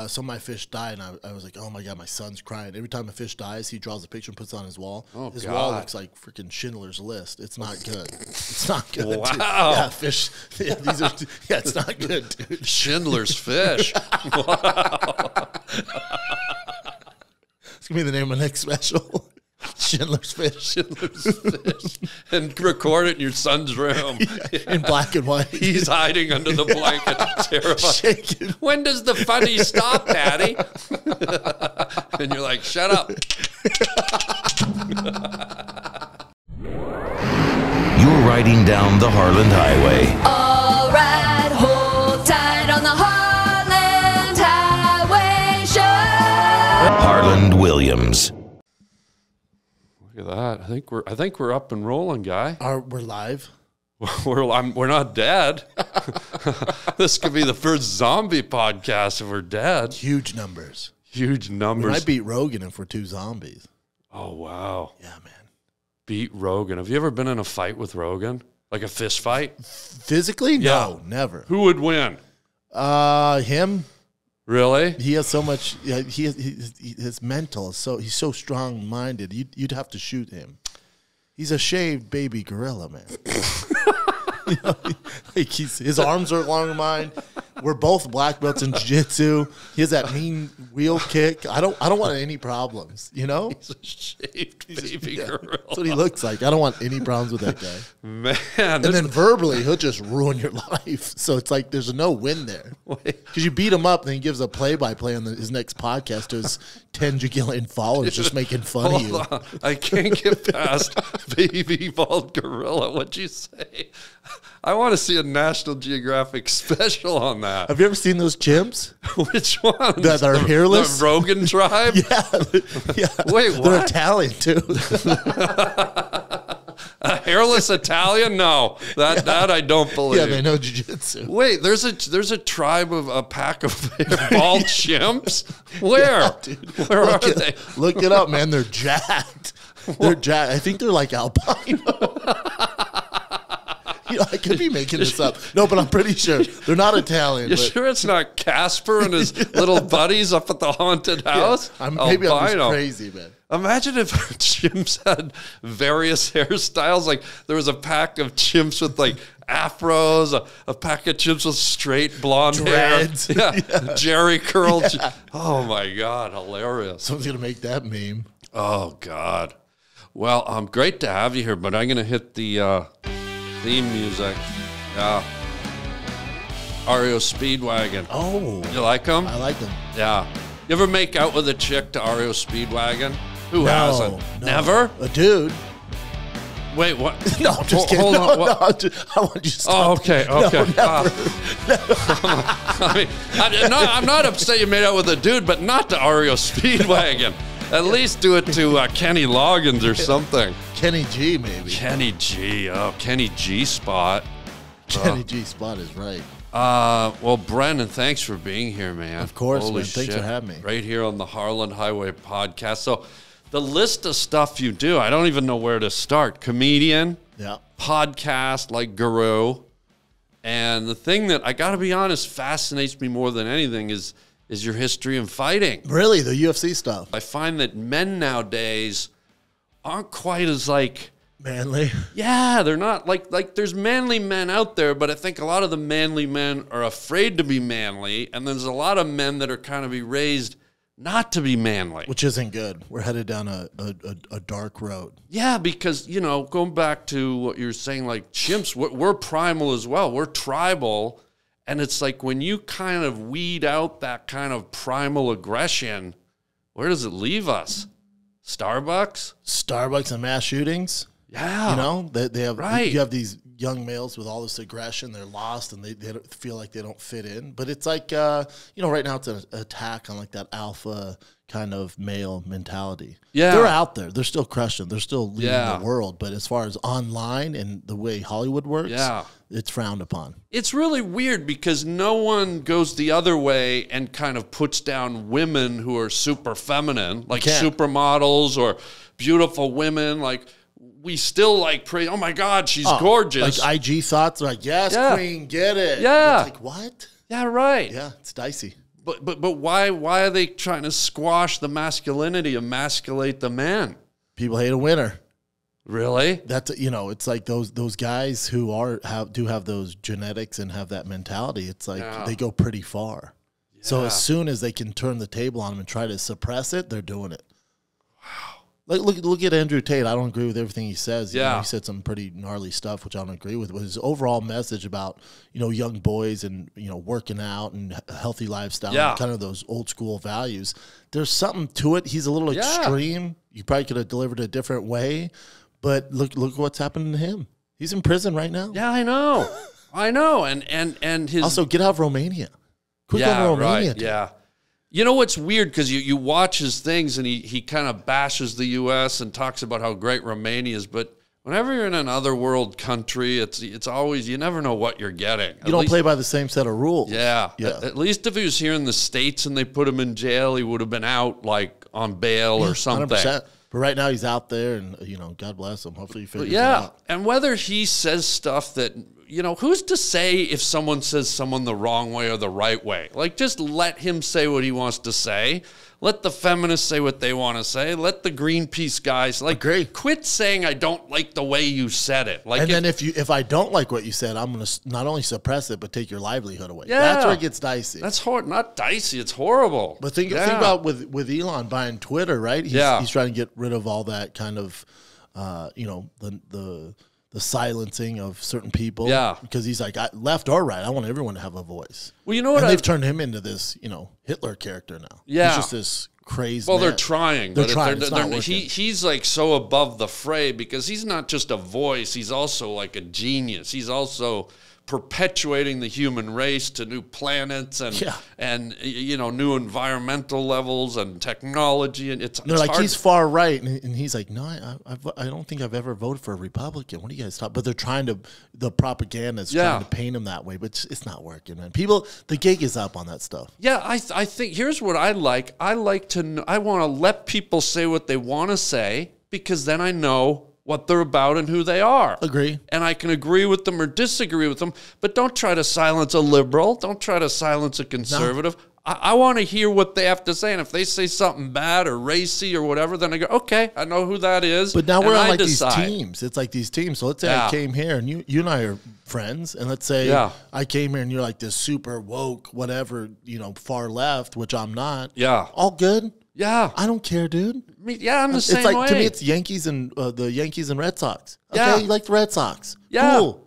some of my fish died, and I was like, oh my God, my son's crying. Every time a fish dies, he draws a picture and puts it on his wall. Oh, his God. wall looks like freaking Schindler's List. It's not good. It's not good. Wow. Dude. Yeah, fish. Yeah, it's not good, dude. Schindler's Fish. Wow. It's going to be the name of the next special. Schindler's Fish. Schindler's Fish. And record it in your son's room. In black and white. He's hiding under the blanket, terrified. Shaking. When does the funny stop, Daddy? And you're like, shut up. You're riding down the Harland Highway. All right, hold tight on the Harland Highway Show. Harland Williams. Look at that. I think we're up and rolling, guy. We're live. We're not dead. This could be the first zombie podcast if we're dead. Huge numbers. Huge numbers. We might beat Rogan if we're two zombies. Oh, wow. Yeah, man. Beat Rogan. Have you ever been in a fight with Rogan? Like a fist fight? Physically? Yeah. No, never. Who would win? Him. Really? He has so much. Yeah, his mental is so. He's so strong-minded. You'd have to shoot him. He's a shaved baby gorilla, man. You know, like his arms are longer than mine. We're both black belts in jiu-jitsu. He has that mean wheel kick. I don't want any problems, you know? He's a shaved baby girl. That's what he looks like. I don't want any problems with that guy. Man. And then verbally, he'll just ruin your life. So it's like there's no win there. Because you beat him up, and then he gives a play-by-play on his next podcast to his 10 gajillion followers just making fun of you. On. I can't get past baby bald gorilla. What'd you say? I want to see a National Geographic special on that. Have you ever seen those chimps? Which ones? That are hairless? The Rogan tribe? Yeah. Wait, what? They're Italian, too. A hairless Italian? No, that I don't believe. Yeah, they know jiu-jitsu. Wait, there's a tribe of a pack of bald chimps? Where? Yeah, dude. Where are they? Look it up, man. They're jacked. They're jacked. I think they're like albino. You know, I could be making this up. No, but I'm pretty sure they're not Italian. You sure it's not Casper and his little buddies up at the haunted house? Yeah, maybe I'm just crazy, man. Imagine if chimps had various hairstyles. Like there was a pack of chimps with like afros, a pack of chimps with straight blonde dreads. Hair. Yeah. Jerry curl. Yeah. Oh my God, hilarious. Someone's going to make that meme. Oh God. Well, great to have you here, but I'm going to hit the theme music. Yeah. REO Speedwagon. Oh. You like them? I like them. Yeah. You ever make out with a chick to REO Speedwagon? Who hasn't? No. Never? A dude. Wait, what? No, I'm just kidding. Hold on. No, I want you to stop. Oh, okay, okay. No, never. I mean, I'm not upset you made out with a dude, but not to REO Speedwagon. At least do it to Kenny Loggins or something. Kenny G, maybe. Kenny G. Oh, Kenny G spot. Kenny G spot is right. Well, Brendan, thanks for being here, man. Of course, Holy man. Thanks shit. for having me. Right here on the Harland Highway podcast. So the list of stuff you do, I don't even know where to start. Comedian, Yeah. podcast like Guru. And the thing that, I got to be honest, fascinates me more than anything is your history in fighting. Really? The UFC stuff? I find that men nowadays aren't quite as like... Manly? Yeah, they're not like there's manly men out there, but I think a lot of the manly men are afraid to be manly, and there's a lot of men that are kind of be raised not to be manly. Which isn't good. We're headed down a dark road. Yeah, because, you know, going back to what you're saying, like chimps, we're primal as well. We're tribal, and it's like when you kind of weed out that kind of primal aggression, where does it leave us? Starbucks and mass shootings? Yeah. You know, they have, right. You have these young males with all this aggression. They're lost and they don't feel like they don't fit in. But it's like, you know, right now it's an attack on like that alpha kind of male mentality. Yeah. They're out there. They're still crushing. They're still leading Yeah. the world. But as far as online and the way Hollywood works, Yeah. it's frowned upon. It's really weird because no one goes the other way and kind of puts down women who are super feminine, like supermodels or beautiful women. Like, we still like praise, oh my God, she's gorgeous. Like IG thoughts are like, yes, Yeah. queen, get it. Yeah. It's like, what? Yeah, right. Yeah, it's dicey. But why are they trying to squash the masculinity, emasculate the man? People hate a winner. Really? That's it's like those guys who do have those genetics and have that mentality. It's like they go pretty far. Yeah. So as soon as they can turn the table on them and try to suppress it, they're doing it. Wow. Like look at Andrew Tate. I don't agree with everything he says. You know, he said some pretty gnarly stuff, which I don't agree with. But his overall message about young boys and working out and healthy lifestyle, and kind of those old school values. There's something to it. He's a little extreme. You probably could have delivered it a different way. But look what's happening to him. He's in prison right now. Yeah, I know. I know. And his also get out of Romania. Quick on Romania. Right. Yeah. You know what's weird, because you watch his things and he kind of bashes the U.S. and talks about how great Romania is, but whenever you're in an other world country, it's always, you never know what you're getting. You don't play by the same set of rules. Yeah. At least if he was here in the States and they put him in jail, he would have been out like on bail or something. 100%. But right now he's out there, and God bless him. Hopefully he figures it out. And whether he says stuff that who's to say if someone says someone the wrong way or the right way? Like, just let him say what he wants to say. Let the feminists say what they want to say. Let the Greenpeace guys quit saying I don't like the way you said it. Like, and then if I don't like what you said, I'm going to not only suppress it but take your livelihood away. Yeah, that's where it gets dicey. That's not dicey. It's horrible. But think about with Elon buying Twitter, right? He's trying to get rid of all that kind of, the silencing of certain people. Yeah. Because he's like, left or right, I want everyone to have a voice. Well, you know what? And they've turned him into this, Hitler character now. Yeah. He's just this crazy Well, they're trying. They're trying. He's like so above the fray because he's not just a voice. He's also like a genius. He's also perpetuating the human race to new planets and new environmental levels and technology, and it's like hard. He's far right, and he's like, no, I don't think I've ever voted for a Republican. What do you guys talk? But they're trying to, the propaganda is trying to paint him that way, but it's not working, man. The gig is up on that stuff. Yeah, I think here's what I like. I want to let people say what they want to say, because then I know what they're about and who they are. Agree. And I can agree with them or disagree with them, but don't try to silence a liberal. Don't try to silence a conservative. No. I want to hear what they have to say, and if they say something bad or racy or whatever, then I go, okay, I know who that is. But now we're on like these teams. It's like these teams. So let's say I came here, and you and I are friends, and let's say I came here and you're like this super woke, whatever, far left, which I'm not. Yeah. All good. Yeah. I don't care, dude. I'm the same way. To me, it's Yankees and the Yankees and Red Sox. Okay, yeah. You like the Red Sox. Yeah. Cool.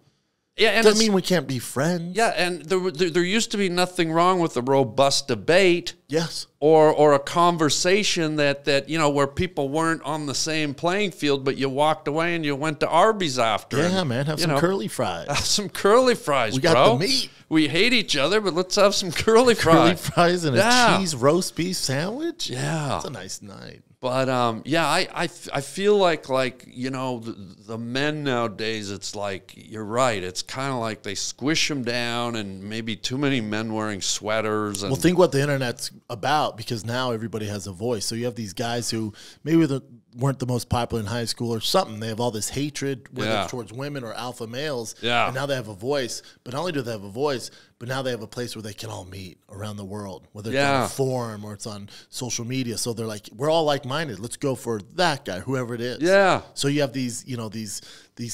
Yeah, and doesn't mean we can't be friends. Yeah, and there used to be nothing wrong with a robust debate. Yes. Or a conversation that where people weren't on the same playing field, but you walked away and you went to Arby's after. Yeah, man, have some curly fries. Have some curly fries, we got the meat. We hate each other, but let's have some curly fries. Curly fries and a cheese roast beef sandwich? Yeah. That's a nice night. But, I feel like the men nowadays, it's like, you're right. It's kind of like they squish them down, and maybe too many men wearing sweaters. And, well, think what the internet's about, because now everybody has a voice. So you have these guys who maybe weren't the most popular in high school or something. They have all this hatred, whether it's towards women or alpha males. Yeah. And now they have a voice. But not only do they have a voice, but now they have a place where they can all meet around the world, whether it's on a forum or it's on social media. So they're like, we're all like-minded. Let's go for that guy, whoever it is. Yeah. So you have these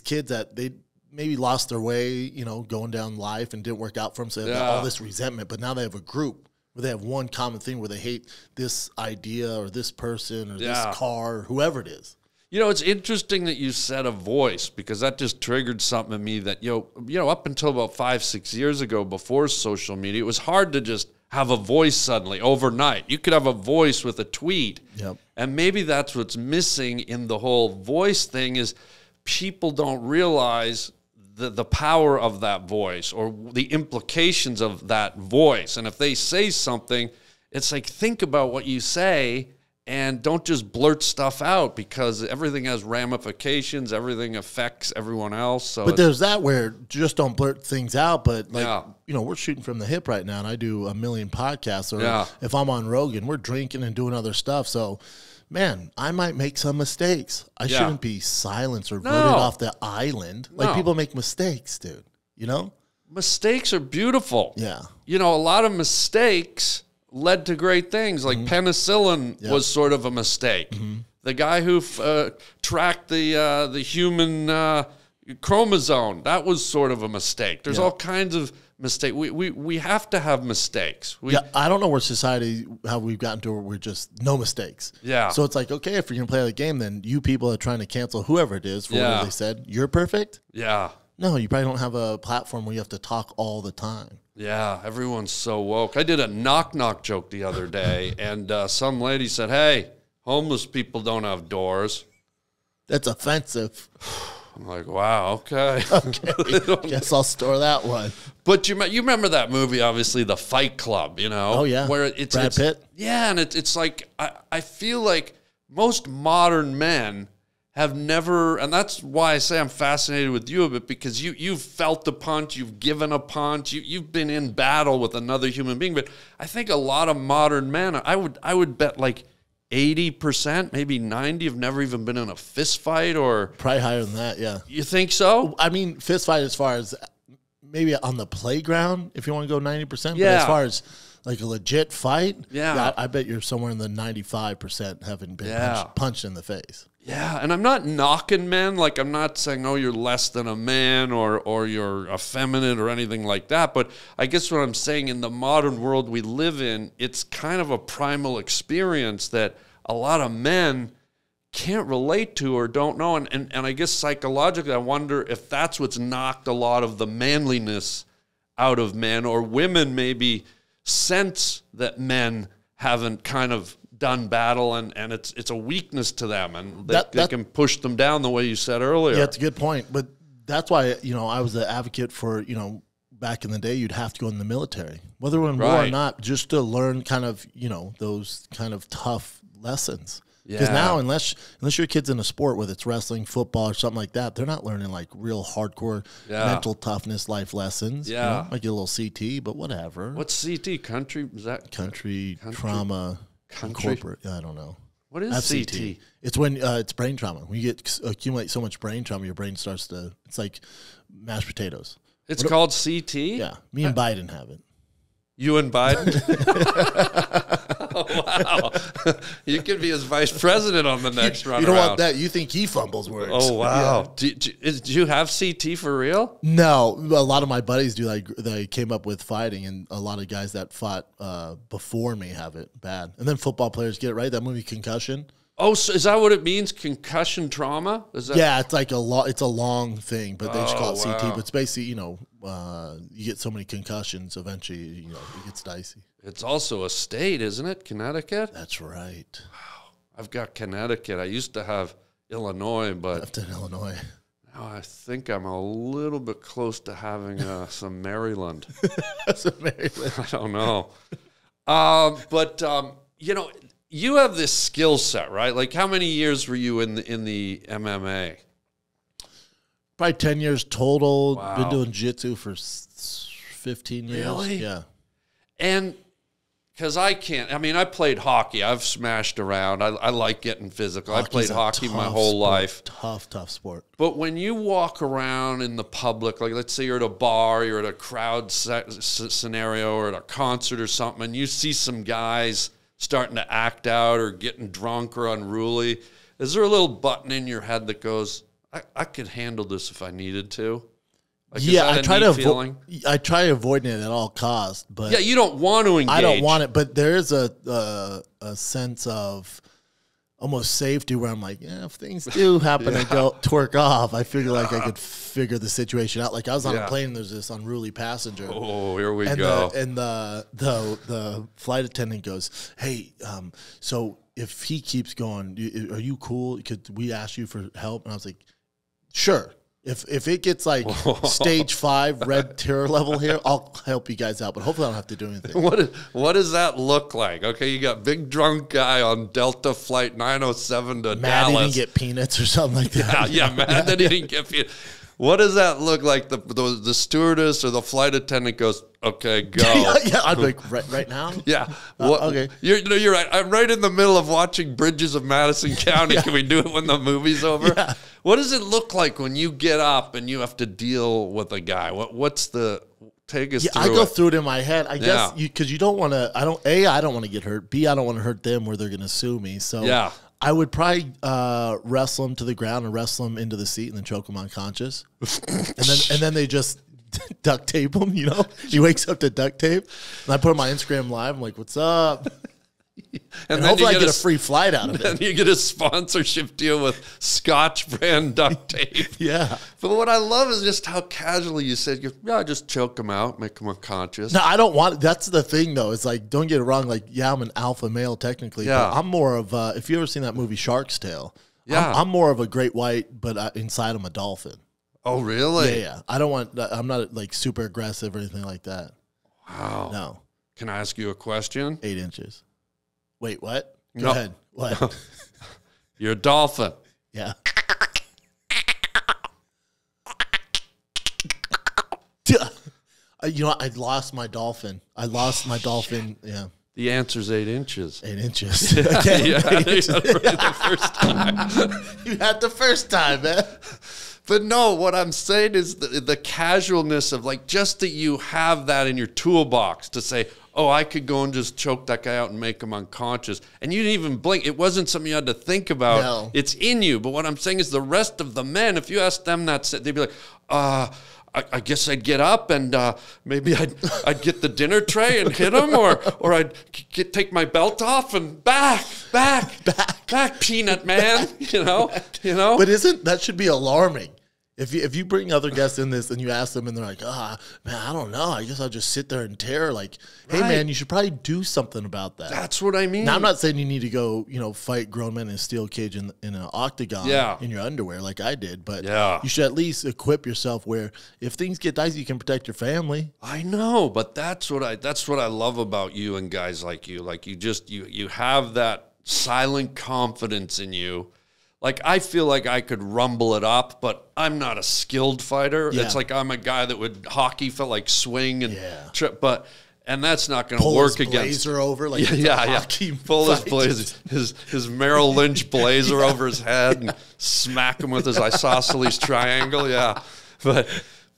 kids that they maybe lost their way, going down life and didn't work out for them. So they have all this resentment. But now they have a group where they have one common thing where they hate this idea or this person or this car or whoever it is. It's interesting that you said a voice, because that just triggered something in me that, up until about 5-6 years ago, before social media, it was hard to just have a voice suddenly overnight. You could have a voice with a tweet. Yep. And maybe that's what's missing in the whole voice thing, is people don't realize the power of that voice or the implications of that voice. And if they say something, it's like, think about what you say and don't just blurt stuff out, because everything has ramifications. Everything affects everyone else. So but there's that where just don't blurt things out. But we're shooting from the hip right now, and I do 1 million podcasts. Or if I'm on Rogan, we're drinking and doing other stuff. So, man, I might make some mistakes. I shouldn't be silenced or voted off the island. Like, people make mistakes, dude. Mistakes are beautiful. Yeah. A lot of mistakes led to great things. Like penicillin was sort of a mistake. The guy who tracked the human chromosome, that was sort of a mistake. There's all kinds of mistakes. We have to have mistakes. I don't know where society, how we've gotten to where we're just no mistakes. Yeah. So it's like, okay, if you're going to play the game, then you people are trying to cancel whoever it is for what they said. You're perfect? Yeah. No, you probably don't have a platform where you have to talk all the time. Yeah, everyone's so woke. I did a knock-knock joke the other day, and some lady said, hey, homeless people don't have doors. That's offensive. I'm like, wow, okay. Guess I'll store that one. But you remember that movie, obviously, The Fight Club, you know? Oh, yeah. Where it's Brad Pitt? Yeah, and it's like, I feel like most modern men have never, and that's why I say I'm fascinated with you a bit, because you've felt the punch, you've given a punch, you've been in battle with another human being. But I think a lot of modern men, I would bet like 80%, maybe 90%, have never even been in a fist fight, or probably higher than that. Yeah, you think so? I mean, fist fight as far as maybe on the playground, if you want to go 90%. Yeah. But as far as like a legit fight, yeah I bet you're somewhere in the 95% having been punched in the face. Yeah, and I'm not knocking men. Like, I'm not saying, oh, you're less than a man or you're effeminate or anything like that. But I guess what I'm saying, in the modern world we live in, it's kind of a primal experience that a lot of men can't relate to or don't know. And I guess psychologically, I wonder if that's what's knocked a lot of the manliness out of men, or women maybe sense that men haven't kind of done battle, and it's a weakness to them, and they can push them down the way you said earlier. Yeah, it's a good point. But that's why, I was an advocate for, back in the day, you'd have to go in the military, whether we're in war or not, just to learn kind of, those kind of tough lessons. Because now, unless your kid's in a sport, whether it's wrestling, football, or something like that, they're not learning like real hardcore mental toughness life lessons. Yeah. Might get a little CT, but whatever. What's CT? Country? Is that country trauma? Corporate? I don't know. What is FCT. CT? It's when it's brain trauma. When you accumulate so much brain trauma, your brain starts to. It's like mashed potatoes. It's called CT. Yeah, me and Biden have it. You and Biden? Oh, wow. You could be his vice president on the next run. You don't want that. You think he fumbles words. Oh, wow. Yeah. Do you have CT for real? No. A lot of my buddies do. Like, they came up with fighting, and a lot of guys that fought before me have it bad. And then football players get it, right? That movie Concussion. Oh, so is that what it means? Concussion trauma? Is that? Yeah, it's like it's a long thing, but they just call it CT. Wow. But it's basically, you get so many concussions, eventually, it gets dicey. It's also a state, isn't it? Connecticut? That's right. Wow. I've got Connecticut. I used to have Illinois, but Left in Illinois. now I think I'm a little bit close to having some Maryland. That's a Maryland. I don't know. But you have this skill set, right? Like, how many years were you in the MMA? Probably 10 years total. Wow. Been doing jiu-jitsu for 15 years. Really? Yeah. And because I played hockey. I've smashed around. I like getting physical. Hockey's I played hockey my whole sport. life. Tough sport. But when you walk around in the public, like let's say you're at a bar, you're at a crowd scenario, or at a concert or something, and you see some guys starting to act out or getting drunk or unruly, is there a little button in your head that goes, I could handle this if I needed to? Like, yeah, I try avoiding it at all costs, but yeah, you don't want to engage. I don't want it, but there is a sense of almost safety where I'm like, if things do happen to go twerk off, I figure like I could figure the situation out. Like I was on a plane, and there's this unruly passenger. Oh, here we go. And the flight attendant goes, "Hey, so if he keeps going, are you cool? Could we ask you for help?" And I was like, "Sure. If it gets like stage 5 red terror level here, I'll help you guys out. But hopefully I don't have to do anything." What does that look like? Okay, you got big drunk guy on Delta Flight 907 to Mad Dallas. he didn't get peanuts or something like that. Yeah, mad that he didn't get peanuts. What does that look like? The stewardess or the flight attendant goes, "Okay, go." Yeah, I'd be like, right now? Yeah. Okay. You're right. I'm right in the middle of watching Bridges of Madison County. Can we do it when the movie's over? Yeah. What does it look like when you get up and you have to deal with a guy? take us Yeah, through I go it. through it in my head. I guess Yeah. because you don't want to. I don't want to get hurt. B, I don't want to hurt them where they're going to sue me. So Yeah. I would probably wrestle him to the ground and wrestle him into the seat and then choke him unconscious. and then they just duct tape him. You know, he wakes up to duct tape, and I put him on Instagram Live. I'm like, "What's up?" And then hopefully you I get a free flight out of Then it. you get a sponsorship deal with Scotch brand duct tape. Yeah. But what I love is just how casually you said, "Yeah, just choke him out, make him unconscious." No, I don't want. That's the thing, though. It's like, don't get it wrong. Like, yeah, I'm an alpha male technically. Yeah. But I'm more of. If you ever seen that movie Shark's Tale, Yeah. I'm more of a great white, but inside I'm a dolphin. Oh, really? Yeah. I don't want. I'm not like super aggressive or anything like that. Wow. No, Can I ask you a question? 8 inches. Wait, what? Go No. ahead. What? You're a dolphin. Yeah. You know, I lost my dolphin. I lost my dolphin. Yeah. The answer's 8 inches. 8 inches. Again, Yeah, 8 you inches. got it right the first time. You had the first time, man. But no, what I'm saying is the casualness of like just that you have that in your toolbox to say, oh, I could go and just choke that guy out and make him unconscious. And you didn't even blink. It wasn't something you had to think about. No. It's in you. But what I'm saying is the rest of the men, if you ask them that, they'd be like, I guess I'd get up and maybe I'd get the dinner tray and hit him, or I'd take my belt off and back, peanut man, you know. But that should be alarming? If you bring other guests in this and you ask them and they're like, man, I don't know. I guess I'll just sit there in terror. Like, hey, Right. man, you should probably do something about that. That's what I mean. Now, I'm not saying you need to go, fight grown men in a steel cage in an octagon Yeah. in your underwear like I did. But Yeah. you should at least equip yourself where if things get dicey, you can protect your family. I know, but that's what I love about you and guys like you. Like you have that silent confidence in you. Like, I feel like I could rumble it up, but I'm not a skilled fighter. Yeah. It's like I'm a guy that would hockey felt like swing and Yeah. trip, and that's not going to Pull work his against. blazer over like it's a Yeah. hockey Pull his fight. blazer, his Merrill Lynch blazer over his head and smack him with his isosceles triangle. Yeah, but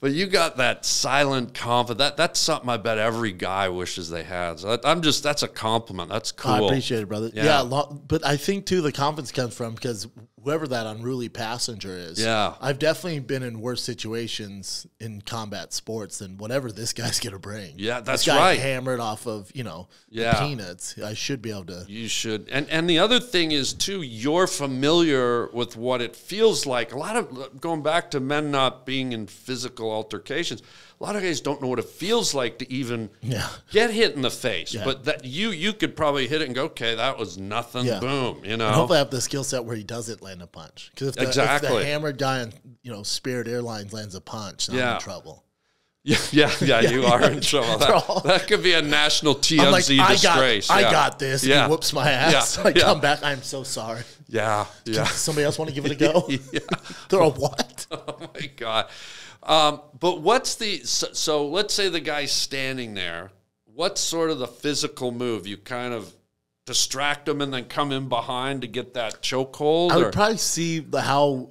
you got that silent confidence. That's something I bet every guy wishes they had. So that's a compliment. That's cool. I appreciate it, brother. Yeah. But I think, too, the confidence comes from because whoever that unruly passenger is, Yeah. I've definitely been in worse situations in combat sports than whatever this guy's going to bring. Yeah, that's this guy right. hammered off of, the peanuts. I should be able to. You should. And the other thing is, too, you're familiar with what it feels like. A lot of, going back to men not being in physical altercations, a lot of guys don't know what it feels like to even get hit in the face. Yeah. But that you could probably hit it and go, okay, that was nothing. Yeah. Boom, And hopefully I have the skill set where he doesn't land a punch. Because if Exactly. the hammered guy on Spirit Airlines lands a punch, then I'm in trouble. Yeah, you are in trouble. That could be a national TMZ I'm like, disgrace. I got this. Yeah. He whoops my ass. Yeah. I Yeah. come back. I'm so sorry. Yeah. Does somebody else want to give it a go? Yeah. Throw a what? Oh my God. But what's so let's say the guy's standing there. What's sort of the physical move? You kind of distract him and then come in behind to get that chokehold? I would probably see how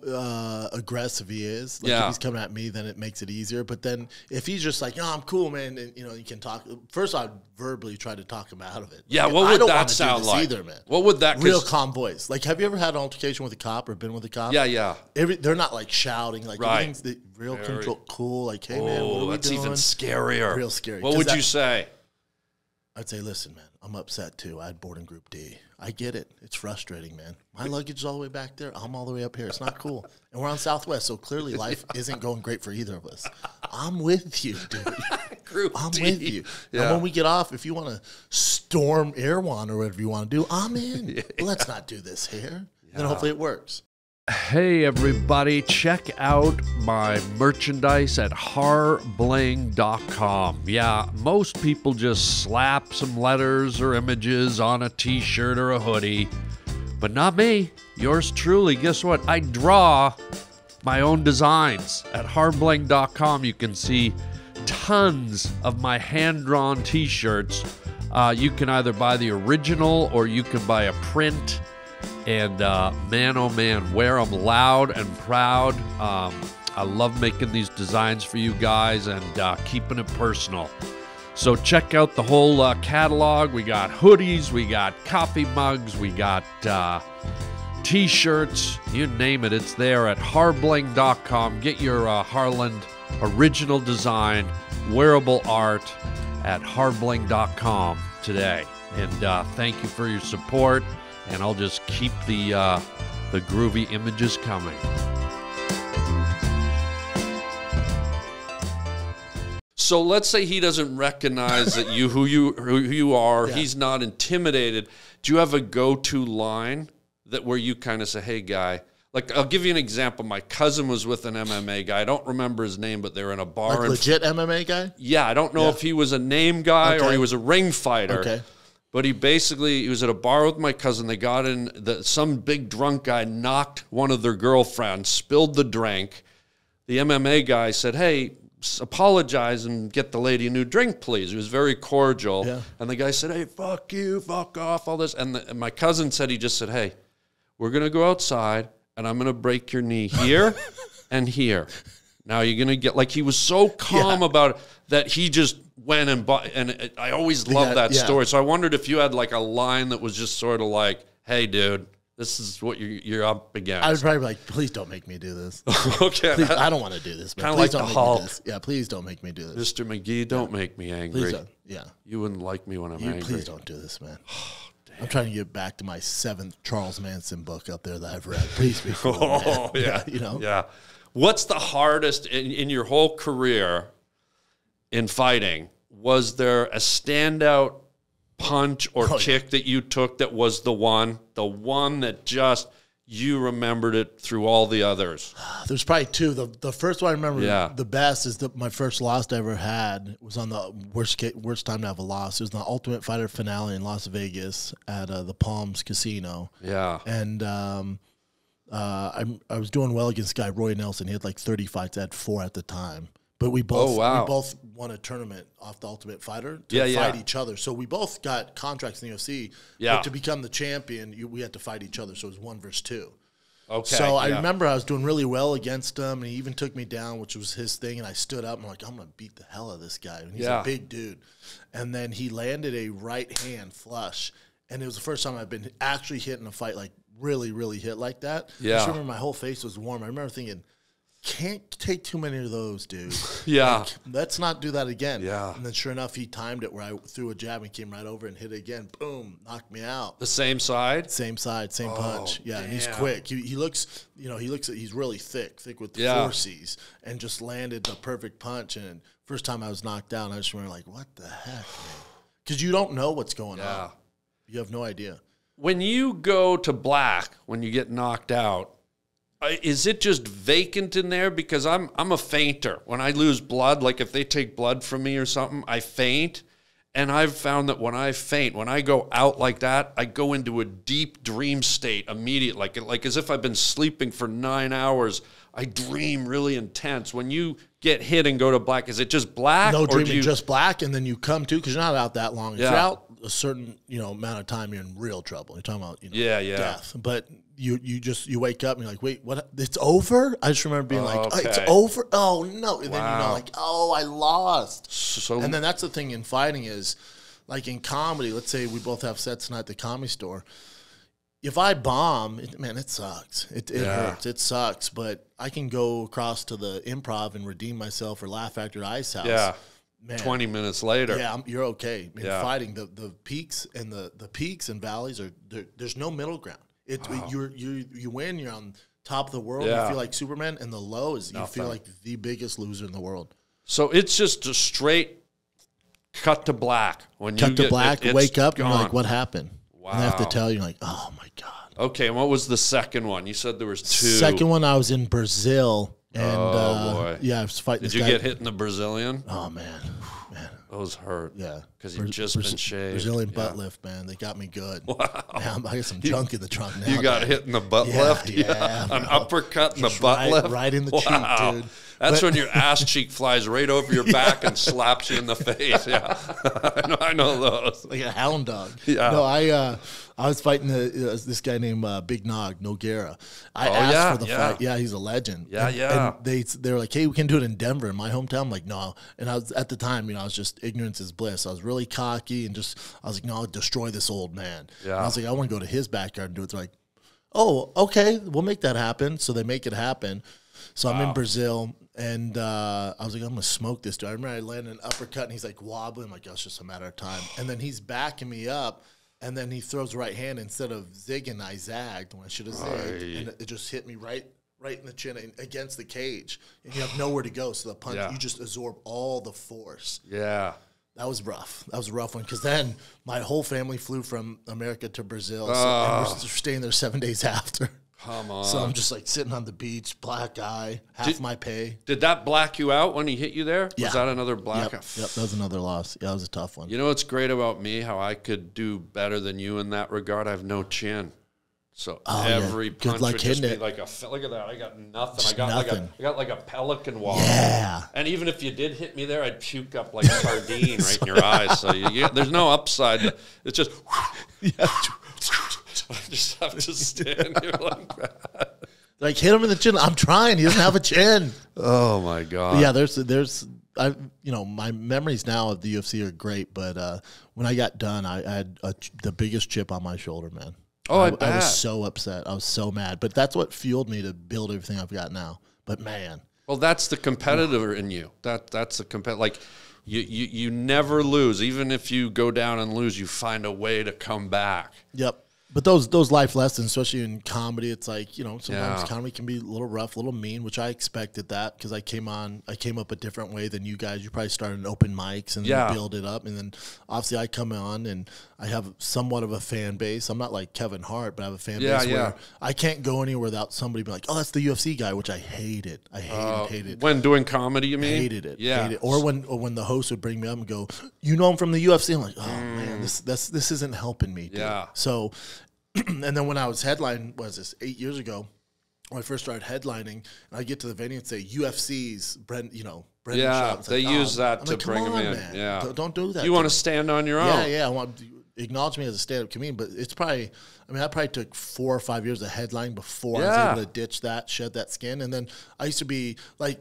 aggressive he is. Like Yeah. if he's coming at me, then it makes it easier. But then if he's just like, I'm cool, man, and you can talk. First, I'd verbally try to talk him out of it. Yeah, Like, what I would don't that wanna do sound this like? either, man? What would that... Real calm voice. Like, have you ever had an altercation with a cop or been with a cop? Yeah. They're not like shouting. Like, Right. everything's real control, cool. Like, hey, man, what are we that's doing? even scarier. Real scary. What 'Cause would that- you say? I'd say, listen, man, I'm upset too. I had boarding group D. I get it. It's frustrating, man. My luggage is all the way back there. I'm all the way up here. It's not cool. And we're on Southwest, so clearly life isn't going great for either of us. I'm with you, dude. I'm with you. Yeah. And when we get off, if you want to storm Erewhon or whatever you want to do, I'm in. But let's not do this here. Then hopefully it works. Hey everybody, check out my merchandise at harbling.com. Yeah, most people just slap some letters or images on a t-shirt or a hoodie, but not me. Yours truly. Guess what? I draw my own designs. At harbling.com you can see tons of my hand-drawn t-shirts. You can either buy the original or you can buy a print. And man, oh man, wear them loud and proud. I love making these designs for you guys and keeping it personal. So check out the whole catalog. We got hoodies, we got coffee mugs, we got T-shirts, you name it, it's there at harbling.com. Get your Harland original design, wearable art at harbling.com today. And thank you for your support, and I'll just keep the groovy images coming. So let's say he doesn't recognize that who you are. Yeah. He's not intimidated. Do you have a go-to line where you kind of say, "Hey, guy"? Like, I'll give you an example. My cousin was with an MMA guy. I don't remember his name, but they were in a bar. Like legit MMA guy? Yeah, I don't know if he was a name guy or he was a ring fighter. Okay. But he was at a bar with my cousin. They got in. Some big drunk guy knocked one of their girlfriends, spilled the drink. The MMA guy said, "Hey, apologize and get the lady a new drink, please." He was very cordial. Yeah. And the guy said, "Hey, fuck you, fuck off, all this." And my cousin said, he just said, "Hey, we're going to go outside, and I'm going to break your knee here and here. Now you're going to get," like, he was so calm about it that he just went and bought. And I always love that story. So I wondered if you had like a line that was just sort of like, "Hey, dude, this is what you're up against." I was probably like, "Please don't make me do this." Okay. Please, I don't want to do this. Kind of like the Hulk. Yeah, please don't make me do this. Mr. McGee, don't make me angry. Please don't. Yeah. You wouldn't like me when I'm angry. Please don't do this, man. I'm trying to get back to my 7th Charles Manson book up there that I've read. Please be cool, man. Yeah. You know? Yeah. What's the hardest in your whole career in fighting? Was there a standout punch or kick that you took that was the one that just you remembered it through all the others? There's probably two. The first one I remember the best is my first loss I ever had. It was on the worst time to have a loss. It was the Ultimate Fighter finale in Las Vegas at the Palms Casino. Yeah. And I was doing well against this guy, Roy Nelson. He had like 30 fights. I had 4 at the time. But we both won a tournament off the Ultimate Fighter to fight each other. So we both got contracts in the UFC. But to become the champion, we had to fight each other. So it was 1 versus 2. Okay. So I remember I was doing really well against him, and he even took me down, which was his thing. And I stood up and I'm like, "I'm going to beat the hell out of this guy." And he's a big dude. And then he landed a right hand flush. And it was the first time I've been actually hit in a fight, like really, really hit like that. I just remember my whole face was warm. I remember thinking, can't take too many of those, dude. Yeah. Like, let's not do that again. Yeah. And then sure enough, he timed it where I threw a jab and came right over and hit it again. Boom, knocked me out. The same side? Same side, same punch. Yeah, and he's quick. He looks, he's really thick with the 4 C's, and just landed the perfect punch. And first time I was knocked out, I just remember like, what the heck, man? Because you don't know what's going on. You have no idea. When you go to black, when you get knocked out, is it just vacant in there? Because I'm a fainter. When I lose blood, like if they take blood from me or something, I faint. And I've found that when I faint, when I go out like that, I go into a deep dream state immediately, like as if I've been sleeping for 9 hours. I dream really intense. When you get hit and go to black, is it just black? No, dreaming just black, and then you come to, because you're not out that long. If you're out a certain amount of time, you're in real trouble. You're talking about death. But you wake up and you're like, wait, what? It's over? I just remember being like, oh, it's over? Oh, no. And then like, oh, I lost. And then that's the thing in fighting is, like in comedy, let's say we both have sets tonight at the Comedy Store. If I bomb, it sucks. It hurts. It sucks. But I can go across to the Improv and redeem myself or Laugh Factory Ice House. Yeah. Man, 20 minutes later. Yeah, you're okay. In fighting, the peaks and the peaks and valleys there's no middle ground. You win, you're on top of the world, you feel like Superman, and the low is you feel like the biggest loser in the world. So it's just a straight cut to black. When you cut to black, wake up, gone. And you're like, what happened? Wow. And I have to tell you, like, oh my God. Okay, and what was the second one? You said there was 2. Second one, I was in Brazil. And, boy. Yeah, I was fighting Did you get hit in the Brazilian? Oh, man. Those hurt. Yeah. Because you've just been shaved. Brazilian butt lift, man. They got me good. Wow. Man, I got some junk in the trunk now. You got hit in the butt lift? Yeah. An uppercut in the butt lift? Right in the cheek, dude. That's when your ass cheek flies right over your back and slaps you in the face. Yeah, I know those. Like a hound dog. Yeah. No, I was fighting this guy named Big Nog Noguera. I asked for the fight. Yeah, he's a legend. Yeah, and they were like, hey, we can do it in Denver, in my hometown. I'm like, no. And I was at the time, I was just ignorance is bliss. I was really cocky and I was like, no, I'll destroy this old man. Yeah. And I was like, I want to go to his backyard and do it. They're like, oh, okay, we'll make that happen. So they make it happen. So I'm in Brazil, and I was like, I'm going to smoke this dude. I remember I landed an uppercut, and he's like wobbling. I'm like, oh, it's just a matter of time. And then he's backing me up, and then he throws right hand. Instead of zigging, I zagged when I should have zagged. And it just hit me right in the chin and against the cage. And you have nowhere to go, so the punch, you just absorb all the force. Yeah. That was rough. That was a rough one, because then my whole family flew from America to Brazil, and we're staying there 7 days after. Come on. So I'm just like sitting on the beach, black eye, half my pay. Did that black you out when he hit you there? Yeah. Was that another blackout? Yep, that was another loss. Yeah, that was a tough one. You know what's great about me? How I could do better than you in that regard? I have no chin. So every punch would just be like look at that. I got nothing. Just I got like a pelican wall. Yeah. And even if you did hit me there, I'd puke up like a sardine right in your eyes. So there's no upside. It's just I just have to stand here like that. Like, hit him in the chin. I'm trying. He doesn't have a chin. Oh my God. But yeah, my memories now of the UFC are great, but when I got done, I had the biggest chip on my shoulder, man. Oh, I was so upset. I was so mad. But that's what fueled me to build everything I've got now. But man. Well, that's the competitor in you. That's the competitor. Like, you never lose. Even if you go down and lose, you find a way to come back. Yep. But those life lessons, especially in comedy, it's like, sometimes comedy can be a little rough, a little mean, which I expected that, because I came up a different way than you guys. You probably started in open mics and then build it up. And then obviously I come on and I have somewhat of a fan base. I'm not like Kevin Hart, but I have a fan base where I can't go anywhere without somebody being like, oh, that's the UFC guy, which I hated. I hated. When doing comedy, you mean? Hated it. Yeah. Hated it. Or when the host would bring me up and go, I'm from the UFC. I'm like, oh man, this isn't helping me. Dude. Yeah. So, and then when I was headlining, 8 years ago, when I first started headlining, and I get to the venue and say UFC's Brendan Schaub. They use that to bring him in. Man. Yeah, don't do that. You want to stand on your own. Yeah. I want to acknowledge me as a stand-up comedian, but it's probably. I probably took 4 or 5 years of headlining before I was able to ditch that, shed that skin, and then I used to be like,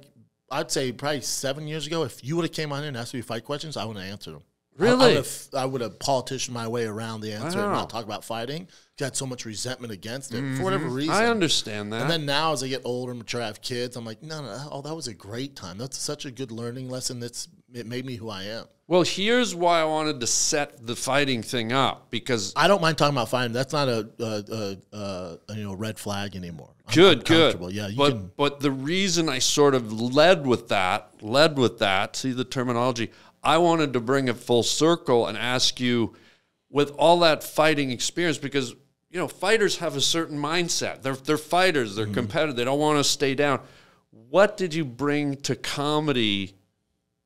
I'd say probably 7 years ago, if you would have came on here and asked me fight questions, I would have answered them. Really? I would have politicianed my way around the answer and not talk about fighting. Got so much resentment against it for whatever reason. I understand that. And then now, as I get older and mature, I have kids. I'm like, no, that was a great time. That's such a good learning lesson. It made me who I am. Well, here's why I wanted to set the fighting thing up, because I don't mind talking about fighting. That's not a red flag anymore. Good. Yeah, but the reason I sort of led with that, see the terminology, I wanted to bring it full circle and ask you, with all that fighting experience, because fighters have a certain mindset. They're fighters. They're competitive. They don't want to stay down. What did you bring to comedy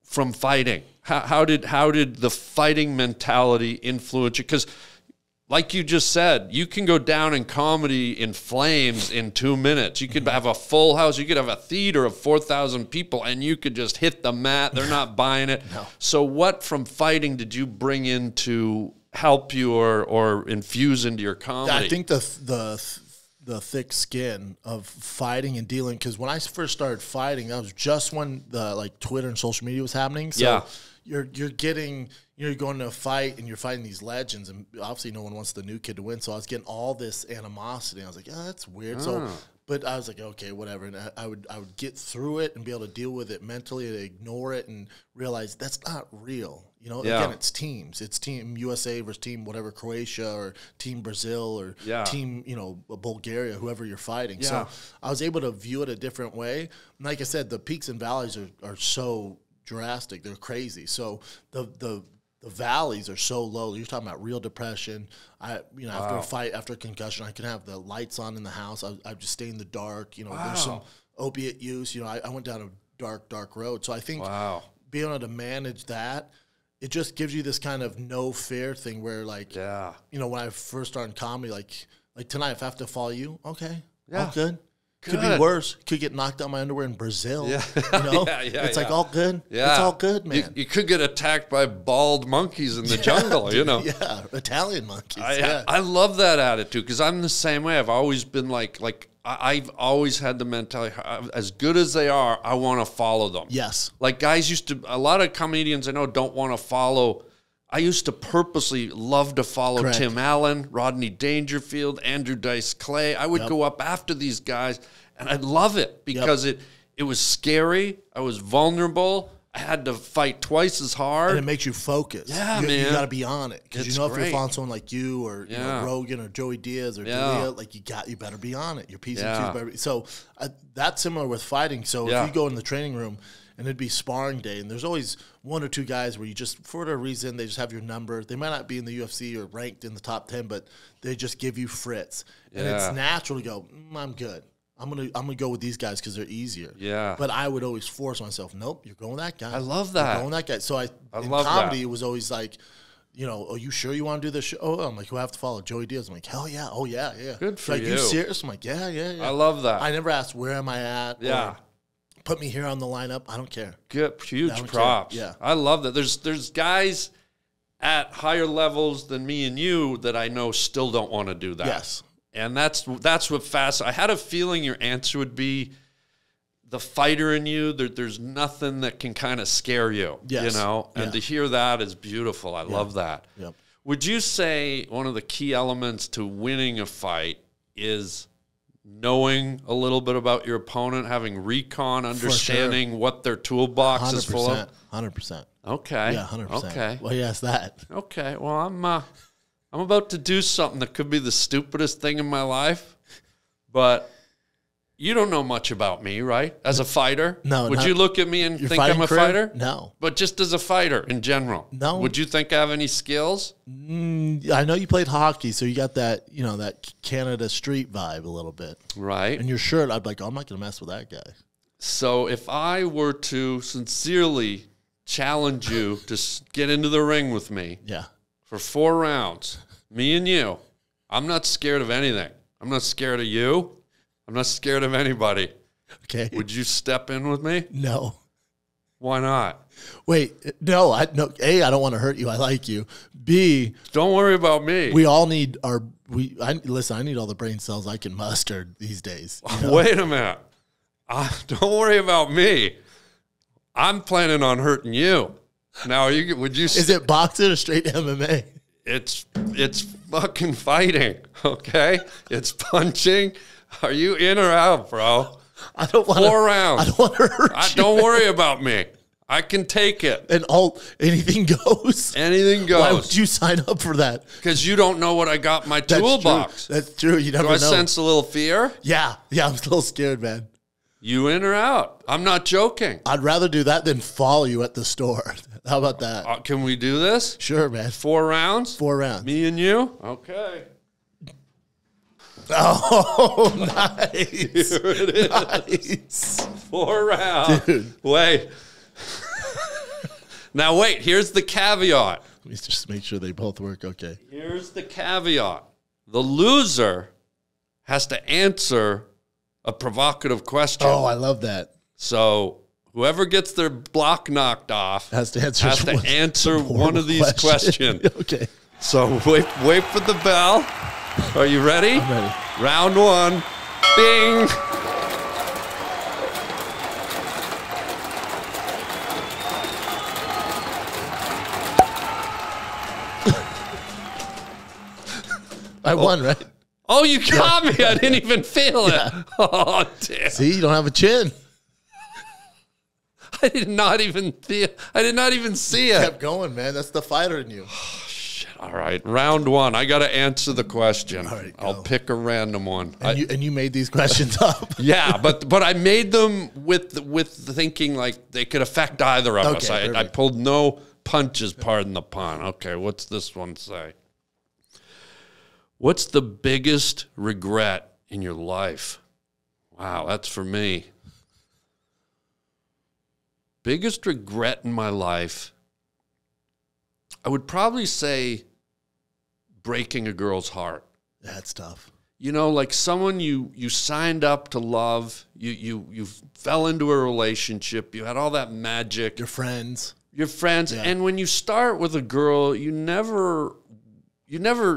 from fighting? How did the fighting mentality influence you? Because, like you just said, you can go down in comedy in flames in 2 minutes. You could have a full house. You could have a theater of 4,000 people, and you could just hit the mat. They're not buying it. No. So what from fighting did you bring in to help you or infuse into your comedy? I think the thick skin of fighting and dealing, because when I first started fighting, that was just when the Twitter and social media was happening. So you're getting, you're going to a fight and you're fighting these legends, and obviously no one wants the new kid to win. So I was getting all this animosity. I was like, oh, that's weird. So, but I was like, okay, whatever. And I would get through it and be able to deal with it mentally and ignore it and realize that's not real. Again, it's teams. It's Team USA versus Team whatever, Croatia or Team Brazil or Team, Bulgaria, whoever you're fighting. Yeah. So I was able to view it a different way. And like I said, the peaks and valleys are so drastic. They're crazy. So the valleys are so low. You're talking about real depression. After a fight, after a concussion, I can have the lights on in the house. I just stay in the dark. There's some opiate use. I went down a dark road. So I think being able to manage that, it just gives you this kind of no fear thing where, when I first started comedy, like tonight, if I have to follow you, okay, all good. Could be worse. Could get knocked out my underwear in Brazil. Yeah. You know? It's yeah. like all good. Yeah. It's all good, man. You could get attacked by bald monkeys in the jungle, you know. Yeah, Italian monkeys. I love that attitude because I'm the same way. I've always been I've always had the mentality, as good as they are, I want to follow them. Yes. Like guys a lot of comedians I know don't want to follow. I used to purposely love to follow Correct. Tim Allen, Rodney Dangerfield, Andrew Dice Clay. I would go up after these guys, and I'd love it because it was scary. I was vulnerable. I had to fight twice as hard. And it makes you focus. Yeah, man. You man. got to be on it. Because you know if great. you're following someone like you or you know, Rogan or Joey Diaz or D'Elia, like you better be on it. Your P's and Q's better be. So that's similar with fighting. So if you go in the training room and it'd be sparring day, and there's always one or two guys where you just, for whatever reason, they just have your number. They might not be in the UFC or ranked in the top 10, but they just give you fritz. And it's natural to go, I'm good. I'm gonna go with these guys because they're easier. Yeah. But I would always force myself, nope, you're going with that guy. I love that. You're going with that guy. So in love comedy, that. it was always like, you know, are you sure you want to do this show? Oh, I'm like, who I have to follow? Joey Diaz. I'm like, hell yeah. Oh, yeah. Good for like, you. you serious? I'm like, yeah. I love that. I never asked, where am I at? Yeah. Or, put me here on the lineup. I don't care. Good, huge don't props. care. Yeah. I love that. There's guys at higher levels than me and you that I know still don't want to do that. Yes. And that's what fast. I had a feeling your answer would be the fighter in you. There's nothing that can kind of scare you. Yes. You know, and to hear that is beautiful. I love that. Yep. Would you say one of the key elements to winning a fight is knowing a little bit about your opponent, having recon, understanding what their toolbox is full of? 100%. Okay. Yeah, 100%. Okay. Well, yes, that. Okay. Well, I'm about to do something that could be the stupidest thing in my life, but you don't know much about me, right? As a fighter? No. Would you look at me and think I'm a career? fighter? No. But just as a fighter in general? No. Would you think I have any skills? I know you played hockey, so you got that, you know, that Canada street vibe a little bit. Right. And your shirt, I'd be like, oh, I'm not going to mess with that guy. So if I were to sincerely challenge you to get into the ring with me Yeah. for 4 rounds, me and you, I'm not scared of anything. I'm not scared of you. I'm not scared of anybody. Okay. Would you step in with me? No. Why not? Wait, no. A, I don't want to hurt you. I like you. B, Don't worry about me. we all need listen, I need all the brain cells I can muster these days. You know? Wait a minute. Don't worry about me. I'm planning on hurting you. Now, would you? Is it boxing or straight MMA? It's fucking fighting. Okay, it's punching. Are you in or out, bro? I don't want 4 rounds. I don't want to hurt you. Don't worry about me. I can take it. And anything goes. Anything Why goes. would you sign up for that? Because you don't know what I got in my That's toolbox. True. That's true. You never Do I know. sense a little fear? Yeah, I'm still scared, man. You in or out? I'm not joking. I'd rather do that than follow you at the store. How about that? Can we do this? Sure, man. 4 rounds? 4 rounds. Me and you? Okay. Oh, nice. Here it is. Nice. 4 rounds. Dude. Wait. Now, wait. Here's the caveat. Let me just make sure they both work. Okay. Here's the caveat. The loser has to answer a provocative question. Oh, I love that. So whoever gets their block knocked off Has to answer one of these questions. Okay. So wait for the bell. Are you ready? I'm ready. Round 1. Bing. I won, right? Oh, you got me. I didn't even feel it. Oh, damn. See, you don't have a chin. I did not even see it. Kept going, man. That's the fighter in you. All right, round 1. I got to answer the question. All right, I'll go. pick a random one. And you made these questions up. Yeah, but I made them with thinking like they could affect either of us. I perfect. pulled no punches, pardon the pun. Okay, what's this one say? What's the biggest regret in your life? Wow, that's for me. Biggest regret in my life, I would probably say breaking a girl's heart. That's tough. you know, like someone you signed up to love, you fell into a relationship, you had all that magic. Your friends. Yeah. And when you start with a girl, you never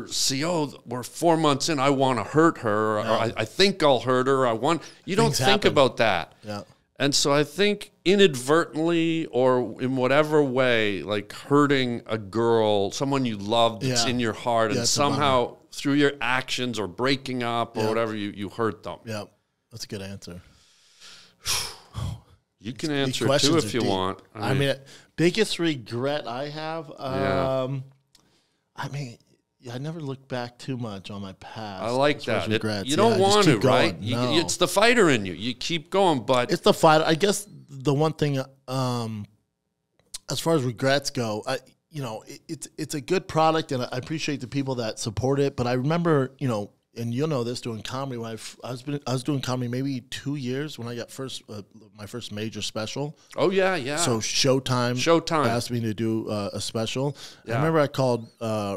see, oh, we're 4 months in, I want to hurt her, or I think I'll hurt her, you don't think about that. Yeah. And so I think inadvertently or in whatever way, like hurting a girl, someone you love that's in your heart, and somehow through your actions or breaking up or whatever, you hurt them. Yeah, that's a good answer. You can answer too if you want. I mean, biggest regret I have, I mean, I never look back too much on my past. I like that. Regrets. You don't want to, right? No. It's the fighter in you. You keep going, but it's the fighter. I guess the one thing, as far as regrets go, it's a good product, and I appreciate the people that support it. But I remember, and you'll know this, doing comedy. When I was doing comedy maybe 2 years when I got my first major special. Oh yeah. So Showtime asked me to do a special. Yeah. I remember I called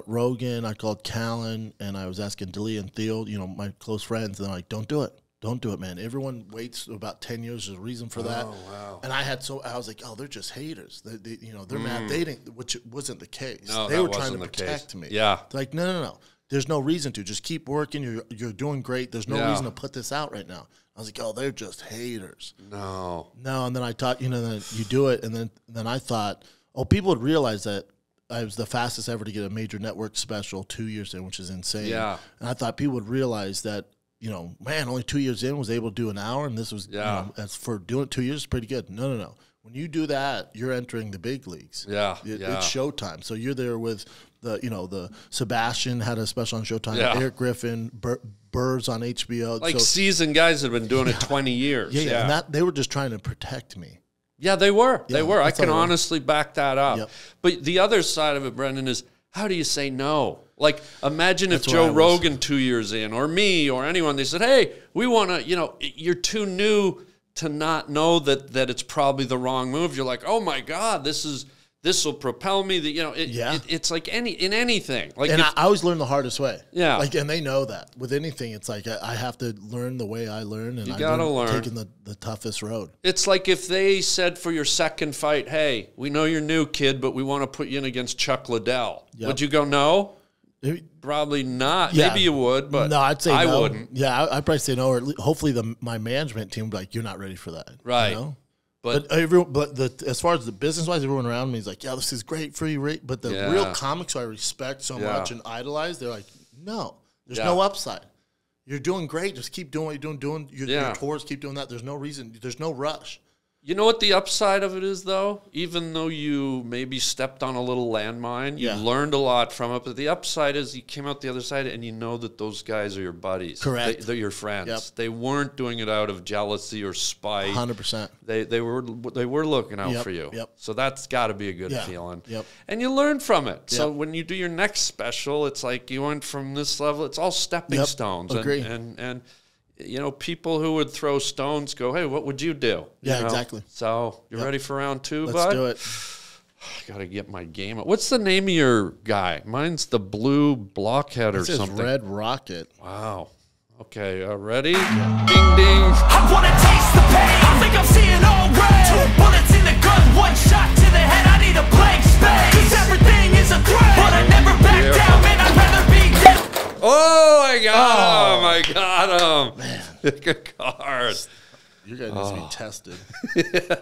Rogan, I called Callan, and I was asking Dilly and Theo, my close friends, and they're like, "Don't do it. Don't do it, man. Everyone waits about 10 years. There's a reason for that." Oh, wow. And I was like, "Oh, they're just haters. They're mad." They didn't, which wasn't the case. No, they were trying to protect me. Yeah. They're like, no. There's no reason to. Just keep working. You're doing great. There's no reason to put this out right now. I was like, "Oh, they're just haters." No. And then I thought, then you do it, and then I thought, oh, people would realize that I was the fastest ever to get a major network special 2 years in, which is insane. Yeah. And I thought people would realize that, man, only 2 years in was able to do an hour, and this was, as for doing it 2 years, is pretty good. No. When you do that, you're entering the big leagues. Yeah. It's Showtime. So you're there with the Sebastian had a special on Showtime. Yeah. Eric Griffin, Burrs on HBO. Like seasoned guys that have been doing it 20 years. Yeah. And they were just trying to protect me. Yeah, they were. Yeah, they were. I can honestly back that up. Yep. But the other side of it, Brendan, is how do you say no? Like, imagine if Joe Rogan 2 years in, or me, or anyone, they said, "Hey, we want to," you're too new to not know that it's probably the wrong move. You're like, "Oh my God, this will propel me." It's like in anything. Like, and I always learn the hardest way. Yeah. And they know that with anything, it's like I have to learn the way I learn, and you gotta learn taking the toughest road. It's like if they said for your second fight, "Hey, we know you're new, kid, but we want to put you in against Chuck Liddell." Yep. Would you go no? Probably not. Yeah. Maybe you would, but no, I'd say I no. wouldn't. Yeah, I'd probably say no, or hopefully my management team would be like, "You're not ready for that." Right. But as far as the business wise, everyone around me is like, "Yeah, this is great for you." But the real comics who I respect so much and idolize, they're like, "No, there's no upside. You're doing great. Just keep doing what you're doing. Your tours, keep doing that. There's no reason. There's no rush." You know what the upside of it is, though? Even though you maybe stepped on a little landmine, you learned a lot from it. But the upside is you came out the other side and you know that those guys are your buddies. Correct. They're your friends. Yep. They weren't doing it out of jealousy or spite. 100%. They were looking out for you. Yep. So that's got to be a good feeling. Yep. And you learn from it. So Yep. when you do your next special, it's like you went from this level. It's all stepping stones. Agree. And people who would throw stones go, "Hey, what would you do?" Yeah, exactly. So you ready for round two, bud? Let's do it. I got to get my game up. What's the name of your guy? Mine's the Blue Blockhead or This something. is Red Rocket. Wow. Okay, ready? Ding, ding. I wanna taste the pain. I think I'm seeing all red. 2 bullets in the gun, 1 shot to the head. I need a blank space. 'Cause everything is a threat. But I never back down, man. I'd rather be dead. Oh, I got him. I got him. Man. Good card. You're going to need to be tested.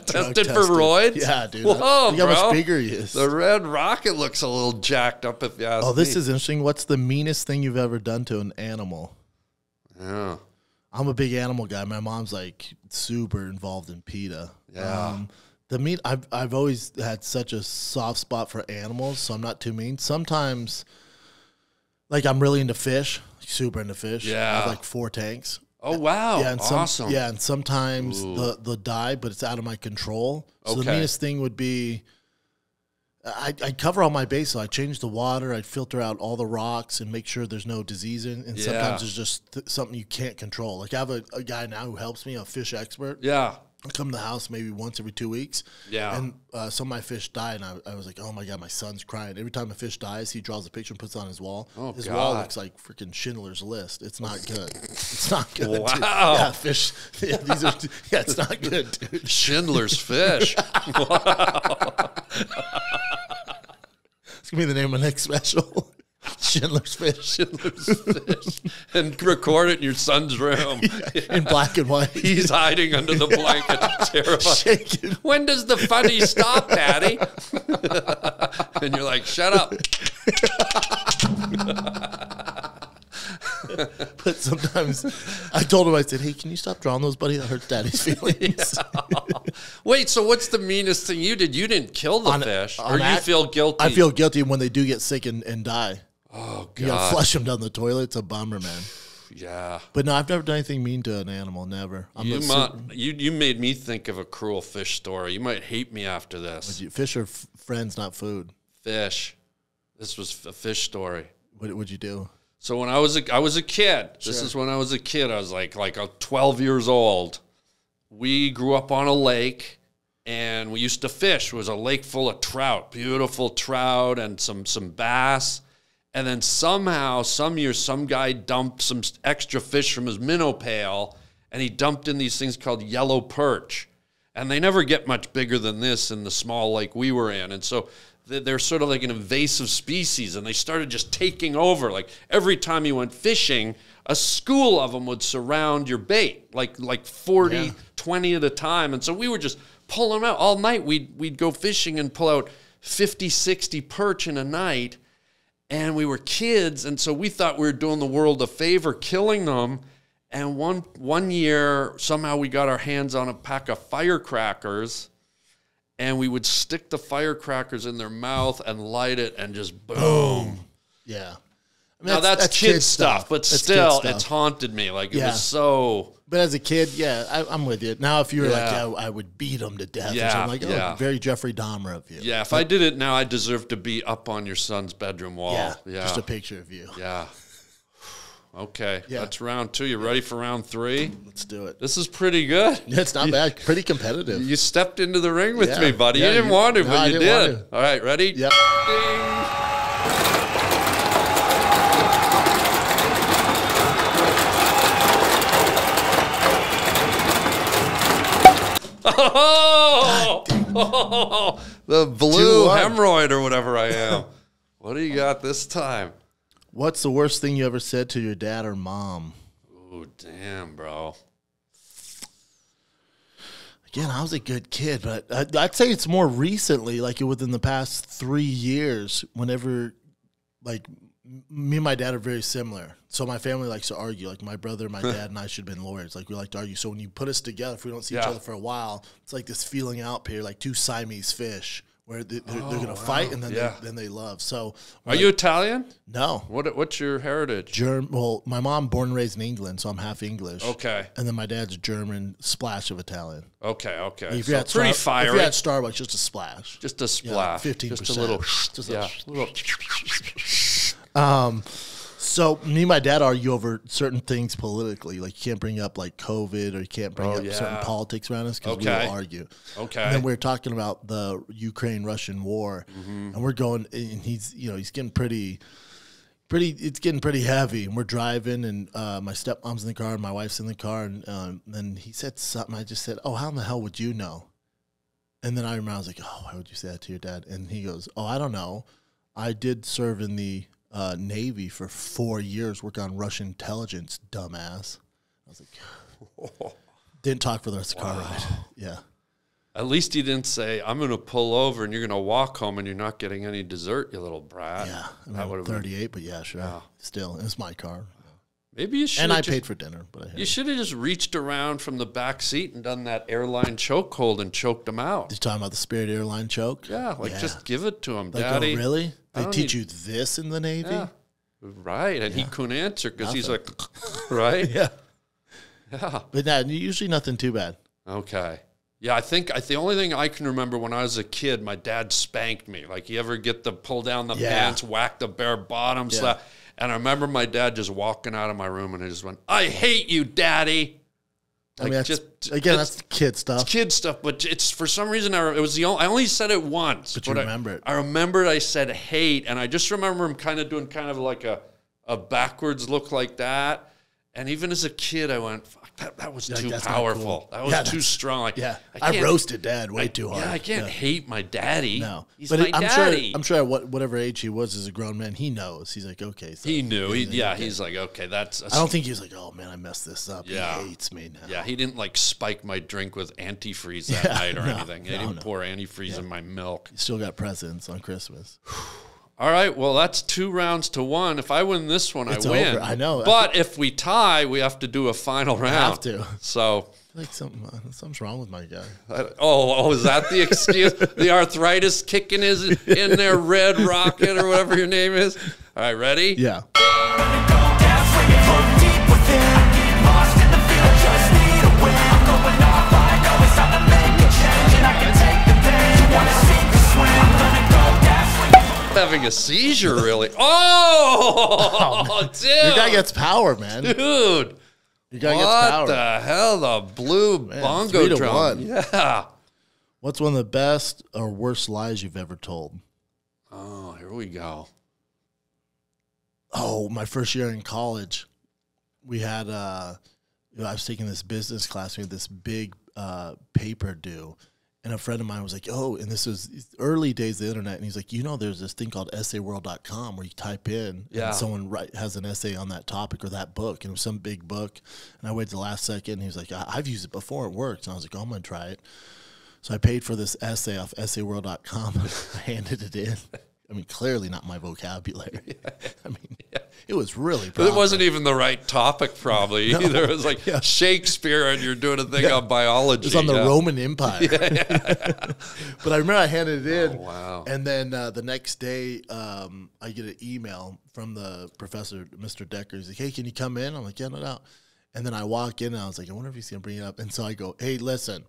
Tested for roids? Yeah, dude. Whoa, Look how bro. much bigger he is. The Red Rocket looks a little jacked up if you ask me. Oh, this is interesting. What's the meanest thing you've ever done to an animal? Yeah. I'm a big animal guy. My mom's like super involved in PETA. Yeah. The meat, I've always had such a soft spot for animals, so I'm not too mean. Sometimes, like, I'm really into fish, super into fish. Yeah. I have like 4 tanks. Oh, wow. Yeah, and awesome. and sometimes they'll die, but it's out of my control. So the Okay. meanest thing would be, I cover all my bases. So I change the water. I filter out all the rocks and make sure there's no disease in. And Yeah. sometimes there's just something you can't control. Like I have a guy now who helps me, a fish expert. Yeah. I come to the house maybe once every 2 weeks. Yeah. And some of my fish die, and I was like, oh my God, my son's crying. Every time a fish dies, he draws a picture and puts it on his wall. Oh, his God. wall looks like freaking Schindler's List. It's not good. It's not good. Wow. Dude. Yeah, fish. Yeah, it's not good, dude. Schindler's Fish. It's going to be the name of my next special. Schindler's Fish. Schindler's Fish. And record it in your son's room. In black and white. He's hiding under the blanket, terrified. Shaking. When does the funny stop, Daddy? And you're like, shut up. But sometimes I told him, I said, hey, can you stop drawing those, buddy? That hurts Daddy's feelings. Wait, so what's the meanest thing you did? You didn't kill the fish, or you feel guilty? I feel guilty when they do get sick and die. Oh, God. You gotta flush them down the toilet. It's a bummer, man. Yeah. But no, I've never done anything mean to an animal. Never. You made me think of a cruel fish story. You might hate me after this. Fish are friends, not food. Fish. This was a fish story. What'd you do? So when I was a kid, this is when I was a kid. I was like 12 years old. We grew up on a lake, and we used to fish. It was a lake full of trout, beautiful trout, and some bass. And then somehow, some year, some guy dumped some extra fish from his minnow pail, and he dumped in these things called yellow perch. And they never get much bigger than this in the small lake we were in. And so they're sort of like an invasive species, and they started just taking over. Like every time you went fishing, a school of them would surround your bait, like 40, 20 at a time. And so we were just pulling them out all night. We'd go fishing and pull out 50, 60 perch in a night. And we were kids, and so we thought we were doing the world a favor killing them. And one year, somehow we got our hands on a pack of firecrackers, and we would stick the firecrackers in their mouth and light it, and just boom. Yeah. I mean, now that's kid stuff, but that's still, kid stuff. it's haunted me. Like, it was so... But as a kid, I'm with you. Now, if you were like, I would beat them to death. Yeah, or something, like, very Jeffrey Dahmer of you. Yeah, if I did it now, I deserve to be up on your son's bedroom wall. Yeah, just a picture of you. Yeah. Okay, that's round 2. You ready for round 3? Let's do it. This is pretty good. Yeah, it's not bad. Pretty competitive. You stepped into the ring with me, buddy. You didn't want to, but you did. All right, ready? Yep. Ding. Oh, the blue hemorrhoid or whatever I am. What do you got this time? What's the worst thing you ever said to your dad or mom? Oh, damn, bro. Again, I was a good kid, but I'd say it's more recently, like within the past 3 years, whenever, like, me and my dad are very similar. So my family likes to argue. Like, my brother, my dad, and I should have been lawyers. Like, we like to argue. So when you put us together, if we don't see each other for a while, it's like this feeling out period, like two Siamese fish, where they're going to fight, and then they love. So, are you Italian? No. What's your heritage? Well, my mom born and raised in England, so I'm half English. Okay. And then my dad's German, splash of Italian. Okay. If you're at pretty fiery. If you're at Starbucks, just a splash. Just a splash. 15%. Just a little. Just a little. So me and my dad argue over certain things politically. Like, you can't bring up like COVID, or you can't bring up certain politics around us, because we will argue. Okay. And then we were talking about the Ukraine-Russian war, and we're going, and he's getting pretty. It's getting pretty heavy, and we're driving, and my stepmom's in the car, and my wife's in the car, and then he said something. I just said, "Oh, how in the hell would you know?" And then I remember, I was like, "Oh, why would you say that to your dad?" And he goes, "Oh, I don't know. I did serve in the Navy for 4 years, work on Russian intelligence, dumbass." I was like, didn't talk for the rest of the car ride. Yeah. At least he didn't say, "I'm going to pull over and you're going to walk home and you're not getting any dessert, you little brat." Yeah. That would have 38, but yeah, sure. Yeah. Still, it's my car. Maybe you should. And I paid for dinner, but you should have just reached around from the back seat and done that airline chokehold and choked him out. You're talking about the Spirit Airline choke? Yeah, just give it to him, like, Daddy. Oh, really? They teach you this in the Navy? Yeah. Right, and he couldn't answer because he's like, right? Yeah. Yeah. But usually nothing too bad. Okay. Yeah, I think the only thing I can remember when I was a kid, my dad spanked me. Like, you ever get the pull down the pants, whack the bare bottom, slap. And I remember my dad just walking out of my room, and I just went, "I hate you, Daddy." I mean, that's kid stuff. It's kid stuff, but it's for some reason I only said it once. But you remember it. I remembered I said hate, and I just remember him kind of doing kind of like a backwards look like that. And even as a kid, I went, fuck, that was too powerful. Cool. That was too strong. Like, I roasted Dad way too hard. Yeah, I can't hate my daddy. No. He's my daddy. I'm sure at whatever age he was as a grown man, he knows. He's like, okay. So he knew. He's like, okay, that's... I don't think he was like, oh, man, I messed this up. Yeah. He hates me now. Yeah, he didn't like spike my drink with antifreeze that night or anything. He didn't pour antifreeze in my milk. He still got presents on Christmas. All right, well, that's 2 rounds to 1. If I win this one, I win. Over. I know. But if we tie, we have to do a final round. Have to. So... like something's wrong with my guy. Is that the excuse? The arthritis kicking is in there, Red Rocket or whatever your name is. All right, ready? Yeah. Having a seizure, really? Oh, dude! Your guy gets power, man. Dude, your guy gets power. What the hell? The blue bongo drum. 3-1. Yeah. What's one of the best or worst lies you've ever told? Oh, here we go. Oh, my first year in college, we had I was taking this business class. We had this big paper due. And a friend of mine was like, oh, and this was early days of the internet. And he's like, there's this thing called essayworld.com where you type in and someone has an essay on that topic or that book. And it was some big book. And I waited the last second. And he was like, I've used it before. It works. And I was like, I'm going to try it. So I paid for this essay off essayworld.com. I handed it in. I mean, clearly not my vocabulary. I mean, it was really But it wasn't even the right topic probably either. It was like Shakespeare and you're doing a thing on biology. It was on the Roman Empire. But I remember I handed it in. Oh, wow. And then the next day, I get an email from the professor, Mr. Decker. He's like, hey, can you come in? I'm like, yeah, no doubt. And then I walk in and I was like, I wonder if he's going to bring it up. And so I go, hey, listen,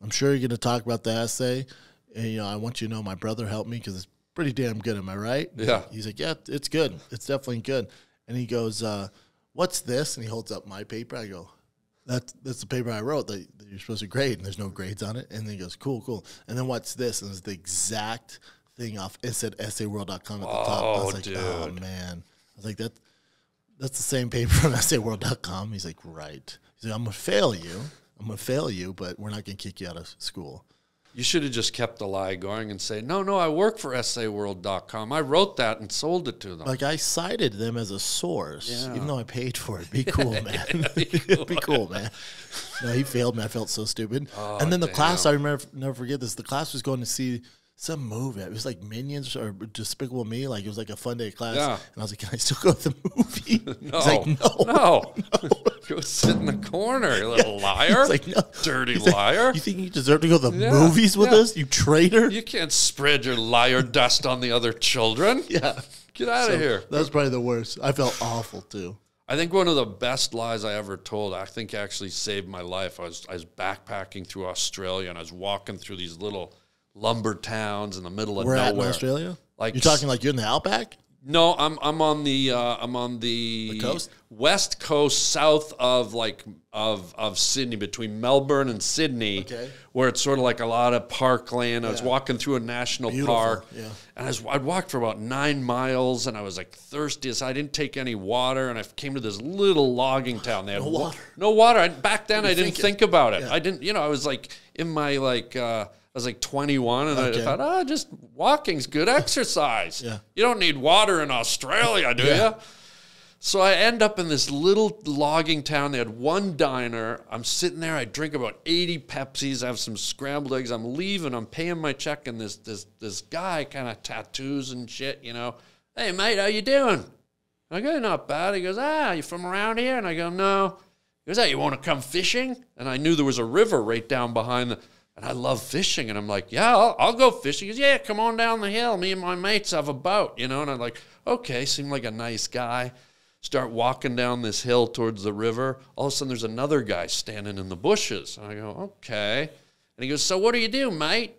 I'm sure you're going to talk about the essay. And, I want you to know my brother helped me because it's pretty damn good. Am I right? Yeah. He's like, yeah, it's good. It's definitely good. And he goes, what's this? And he holds up my paper. I go, that's the paper I wrote that you're supposed to grade, and there's no grades on it. And then he goes, cool. And then what's this? And it's the exact thing off. It said essayworld.com at the top. I was like, dude. oh, man. I was like, that's the same paper from essayworld.com. He's like, right. He's like, I'm going to fail you, but we're not going to kick you out of school. You should have just kept the lie going and say, no, I work for essayworld.com. I wrote that and sold it to them. Like, I cited them as a source, even though I paid for it. Be cool, man. Be cool, man. No, he failed me. I felt so stupid. And then the class, I remember, never forget this, the class was going to see some movie. It was like Minions or Despicable Me. Like, it was like a fun day of class. Yeah. And I was like, can I still go to the movie? No. He's like, no. Go sit in the corner, you little liar. He's like, no. Dirty liar. Like, you think you deserve to go to the movies with us, you traitor? You can't spread your liar dust on the other children. Yeah. Get out of here. That was probably the worst. I felt awful, too. I think one of the best lies I ever told, I think actually saved my life. I was backpacking through Australia, and I was walking through these little lumber towns in the middle of nowhere. We're in Australia? Like, you're talking like you're in the outback? No, I'm on the coast? west coast, south of of Sydney, between Melbourne and Sydney, where it's sort of like a lot of parkland. I was walking through a national park, and I'd walked for about 9 miles, and I was like thirsty, so I didn't take any water, and I came to this little logging town. They had no water. Back then, I didn't think about it. I didn't, I was like in my I was like 21, and I thought, just walking's good exercise. You don't need water in Australia, do you? So I end up in this little logging town. They had one diner. I'm sitting there. I drink about 80 Pepsis. I have some scrambled eggs. I'm leaving. I'm paying my check, and this guy kind of tattoos and shit, Hey, mate, how you doing? I go, not bad. He goes, you from around here? And I go, no. He goes, hey, you want to come fishing? And I knew there was a river right down behind and I love fishing. And I'm like, yeah, I'll go fishing. He goes, yeah, come on down the hill. Me and my mates have a boat, And I'm like, okay, seemed like a nice guy. Start walking down this hill towards the river. All of a sudden, there's another guy standing in the bushes. And I go, okay. And he goes, so what do you do, mate?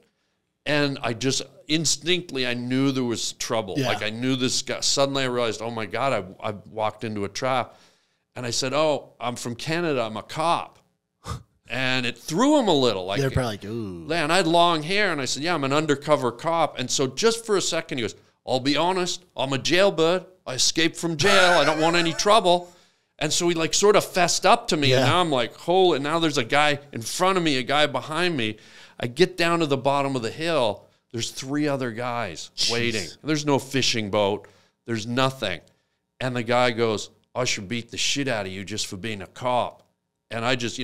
And I just instinctively, I knew there was trouble. Yeah. Like I knew this guy. Suddenly I realized, oh my God, I walked into a trap. And I said, oh, I'm from Canada. I'm a cop. And it threw him a little. Like, They're probably like, ooh. Man, I had long hair, and I said, yeah, I'm an undercover cop. And so just for a second, he goes, I'll be honest, I'm a jailbird. I escaped from jail. I don't want any trouble. And so he like sort of fessed up to me. And now I'm like, holy, now there's a guy in front of me, a guy behind me. I get down to the bottom of the hill. There's 3 other guys waiting. There's no fishing boat. There's nothing. And the guy goes, I should beat the shit out of you just for being a cop. And I just,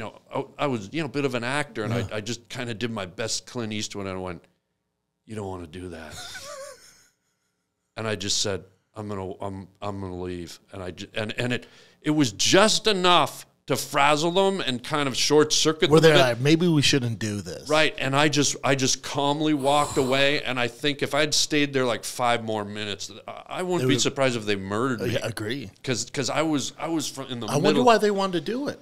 I was, a bit of an actor. And I just kind of did my best Clint Eastwood. And I went, you don't want to do that. And I just said, I'm gonna leave. And it was just enough to frazzle them and kind of short circuit them. They're like, maybe we shouldn't do this. Right. And I just calmly walked away. And I think if I'd stayed there like 5 more minutes, I wouldn't be surprised if they murdered me. I agree. Because I was in the middle. I wonder why they wanted to do it.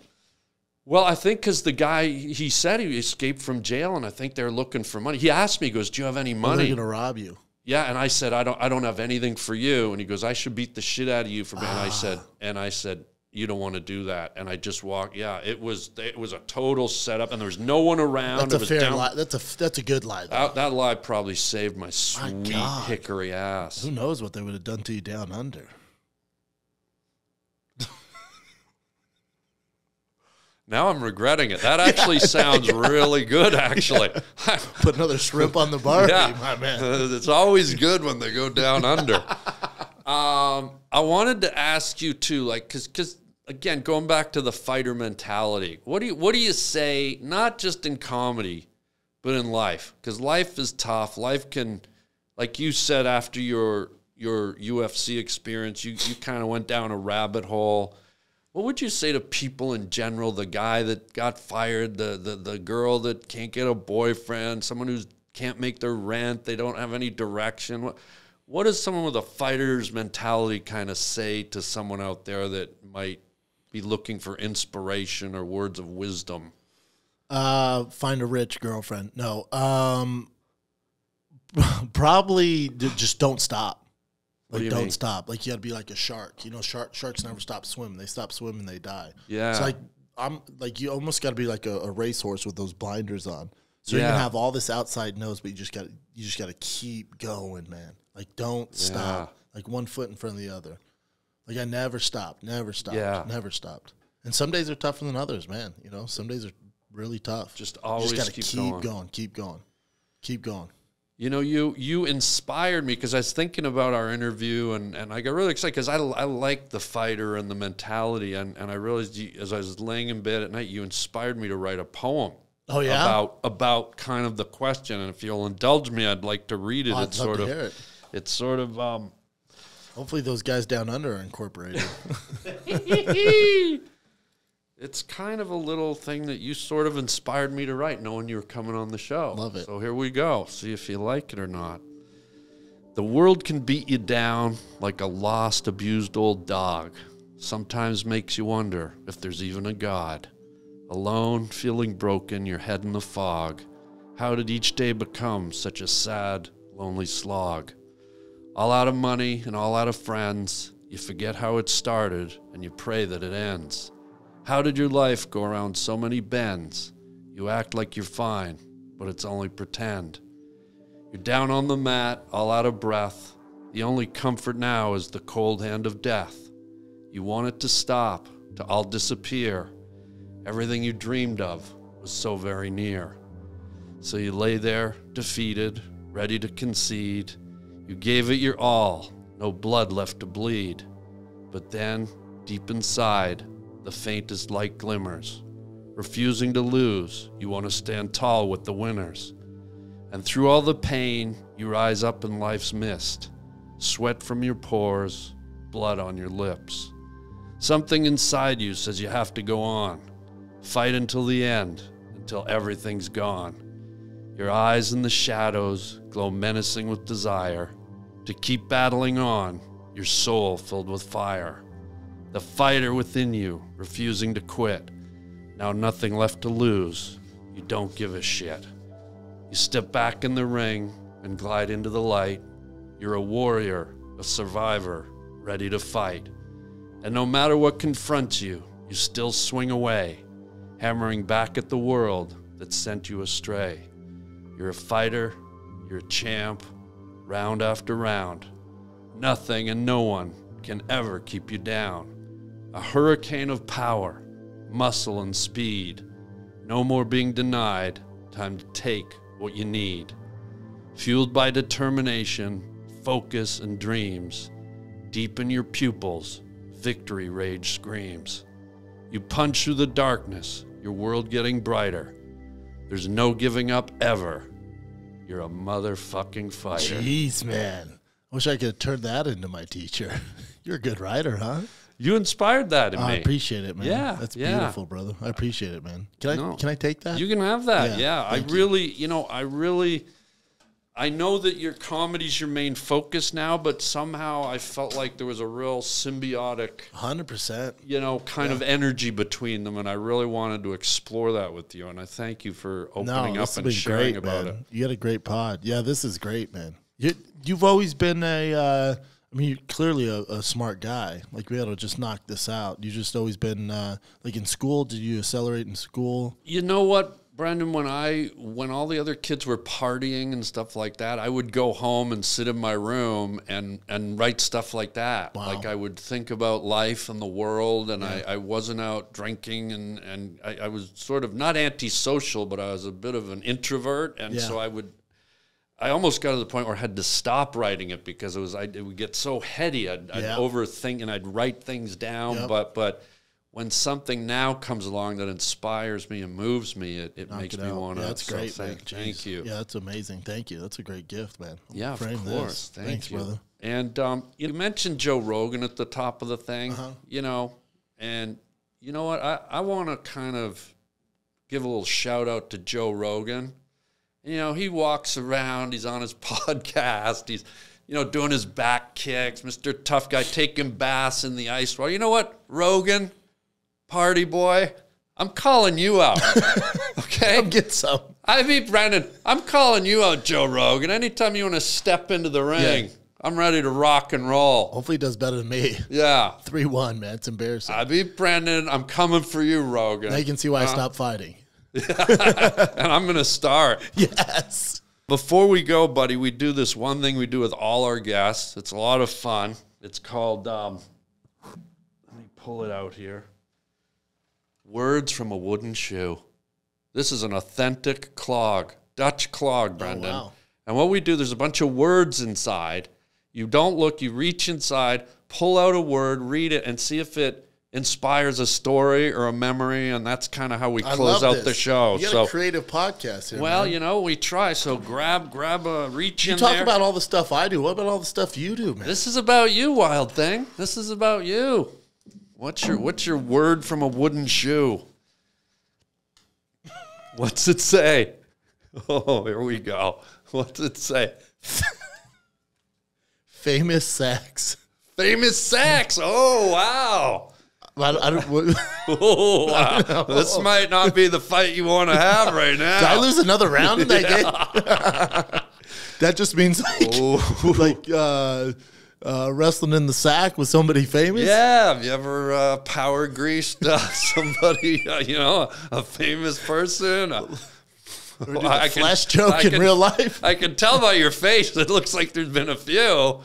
Well, I think because the guy, he said he escaped from jail, and I think they're looking for money. He asked me, he goes, do you have any money? They're going to rob you. Yeah, and I said, I don't have anything for you. And he goes, I should beat the shit out of you for me. And I said, you don't want to do that. And I just walked. Yeah, it was a total setup, and there was no one around. That's a fair lie. That's a good lie. That lie probably saved my sweet hickory ass. Who knows what they would have done to you down under? Now I'm regretting it. That actually sounds really good, actually. Put another shrimp on the barbie, my man. It's always good when they go down under. I wanted to ask you, too, like, because again, going back to the fighter mentality, what do you say, not just in comedy, but in life? Because life is tough. Life can, like you said, after your UFC experience, you kind of went down a rabbit hole. What would you say to people in general, the guy that got fired, the girl that can't get a boyfriend, someone who can't make their rent, they don't have any direction? What does someone with a fighter's mentality kind of say to someone out there that might be looking for inspiration or words of wisdom? Find a rich girlfriend. No. Probably just don't stop. Like, don't stop. Like, you got to be like a shark. Sharks never stop swimming. They stop swimming, they die. Yeah. It's you almost got to be like a racehorse with those blinders on. So you can have all this outside nose, but you just got to keep going, man. Like, don't stop. Like, one foot in front of the other. Like, I never stopped. Never stopped. And some days are tougher than others, man. Some days are really tough. Just always got to keep going. You inspired me, because I was thinking about our interview, and I got really excited because I like the fighter and the mentality, and I realized as I was laying in bed at night, you inspired me to write a poem. Oh yeah, about kind of the question, and if you'll indulge me, I'd like to read it. I'd love to hear it. It's sort of hopefully those guys down under are incorporated. It's kind of a little thing that you sort of inspired me to write, knowing you were coming on the show. Love it. So here we go. See if you like it or not. The world can beat you down like a lost, abused old dog. Sometimes makes you wonder if there's even a God. Alone, feeling broken, your head in the fog. How did each day become such a sad, lonely slog? All out of money and all out of friends. You forget how it started and you pray that it ends. How did your life go around so many bends? You act like you're fine, but it's only pretend. You're down on the mat, all out of breath. The only comfort now is the cold hand of death. You want it to stop, to all disappear. Everything you dreamed of was so very near. So you lay there, defeated, ready to concede. You gave it your all, no blood left to bleed. But then, deep inside, the faintest light glimmers. Refusing to lose, you want to stand tall with the winners. And through all the pain, you rise up in life's mist. Sweat from your pores, blood on your lips. Something inside you says you have to go on. Fight until the end, until everything's gone. Your eyes in the shadows glow menacing with desire. To keep battling on, your soul filled with fire. The fighter within you, refusing to quit. Now nothing left to lose. You don't give a shit. You step back in the ring and glide into the light. You're a warrior, a survivor, ready to fight. And no matter what confronts you, you still swing away. hammering back at the world that sent you astray. You're a fighter, you're a champ, round after round. Nothing and no one can ever keep you down. A hurricane of power, muscle and speed. No more being denied, time to take what you need. Fueled by determination, focus and dreams. Deep in your pupils, victory rage screams. You punch through the darkness, your world getting brighter. There's no giving up ever. You're a motherfucking fighter. Jeez, man. I wish I could have turned that into my teacher. You're a good writer, huh? You inspired that in me. I appreciate it, man. Yeah, That's yeah. beautiful, brother. I appreciate it, man. Can I take that? You can have that. Yeah. I thank you. really, I know that your comedy's your main focus now, but somehow I felt like there was a real symbiotic, 100%. kind of energy between them, and I really wanted to explore that with you. And I thank you for opening up and sharing about it. You got a great pod. Yeah, this is great, man. You've always been you're clearly a smart guy. Like, we ought to just knock this out. You've just always been, like, in school. Did you accelerate in school? You know what, Brendan, when all the other kids were partying and stuff like that, I would go home and sit in my room and write stuff like that. Wow. Like, I would think about life and the world, and I wasn't out drinking, and I was sort of not antisocial, but I was a bit of an introvert, and so I almost got to the point where I had to stop writing it because it would get so heady. I'd overthink and I'd write things down. Yep. But when something now comes along that inspires me and moves me, it makes me want to. Yeah, that's great, man. Thank you. Yeah, that's amazing. Thank you. That's a great gift, man. Yeah, of Frame course. This. Thanks, brother. And you mentioned Joe Rogan at the top of the thing, and you know what? I want to kind of give a little shout out to Joe Rogan. He walks around, he's on his podcast, he's, doing his back kicks, Mr. Tough Guy, taking baths in the ice water. You know what, Rogan, party boy, I'm calling you out, okay? Come get some. Brendan, I'm calling you out, Joe Rogan. Anytime you want to step into the ring, I'm ready to rock and roll. Hopefully he does better than me. Yeah. 3-1, man. It's embarrassing. Brendan, I'm coming for you, Rogan. Now you can see why I stopped fighting. And I'm going to start. Yes. Before we go, buddy, we do this one thing we do with all our guests. It's a lot of fun. It's called, let me pull it out here. Words from a Wooden Shoe. This is an authentic clog, Dutch clog, Brendan. Oh, wow. And what we do, there's a bunch of words inside. You don't look, you reach inside, pull out a word, read it, and see if it inspires a story or a memory, and that's kind of how we close out the show. You got a creative podcast here. Well, man. We try. So grab a reach in there. You talk there. about all the stuff I do. What about all the stuff you do, man? This is about you, Wild Thing. This is about you. What's your word from a wooden shoe? What's it say? Oh, here we go. What's it say? Famous sex. Famous sex. Oh, wow. I don't, oh, wow. This might not be the fight you want to have right now. Did I lose another round in that game? That just means wrestling in the sack with somebody famous? Yeah. Have you ever power greased somebody, a famous person? A flash joke in real life? I can tell by your face. It looks like there's been a few.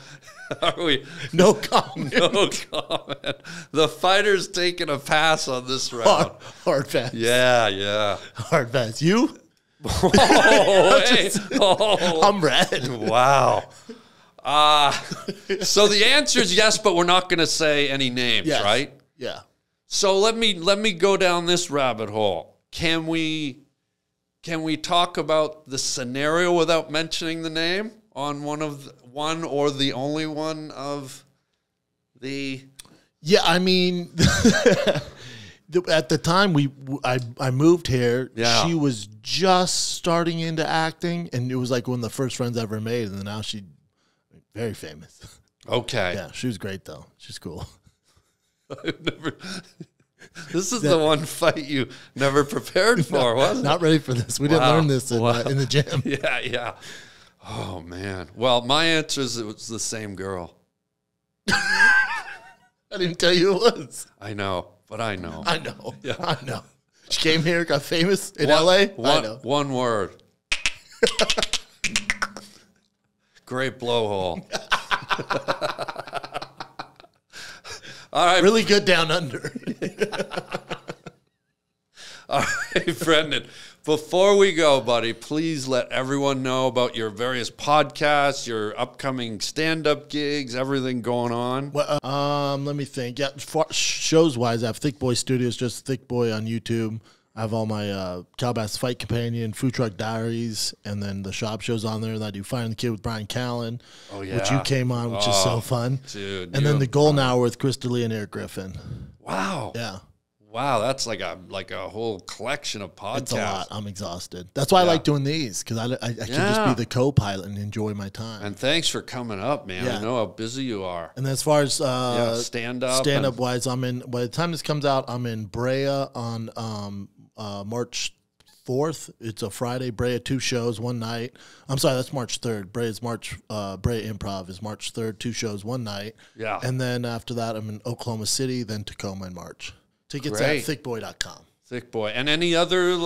Are we? No comment. No comment. The fighter's taking a pass on this round. Hard pass. Yeah. Hard pass. You? Oh, hey. I'm red. Wow. So the answer is yes, but we're not going to say any names, right? Yeah. So let me go down this rabbit hole. Can we talk about the scenario without mentioning the name on one or the only one of the? Yeah, I mean, at the time I moved here, she was just starting into acting, and it was like one of the first friends I ever made, and then now she's very famous. Okay. Yeah, she was great though. She's cool. This is the one fight you never prepared for, wasn't it? Not ready for this. We didn't learn this in the gym. Yeah. Oh, man. Well, my answer is it was the same girl. I didn't tell you it was. I know, but I know. I know. Yeah. I know. She came here, got famous in LA. I know. One word. Great blowhole. All right. Really good down under. All right, Brendan. Before we go, buddy, please let everyone know about your various podcasts, your upcoming stand-up gigs, everything going on. Well, let me think. Yeah, shows-wise, I have Thick Boy Studios, just Thick Boy on YouTube. I have all my Cowbass Fight Companion, Food Truck Diaries, and then the Schaub shows on there. And I do Finding the Kid with Brian Callen, which you came on, which is so fun. Dude, and then the Golden Hour with Krista Lee and Eric Griffin. Wow. Yeah. Wow, that's like a whole collection of podcasts. It's a lot. I'm exhausted. That's why I like doing these, because I can just be the co-pilot and enjoy my time. And thanks for coming up, man. I know how busy you are. And as far as stand-up wise, by the time this comes out, I'm in Brea on March 4th. It's a Friday. Brea, 2 shows, 1 night. I'm sorry, that's March 3rd. Brea Improv is March 3rd, 2 shows, 1 night. Yeah. And then after that, I'm in Oklahoma City, then Tacoma in March. Tickets at thickboy.com. Thick Boy. And any other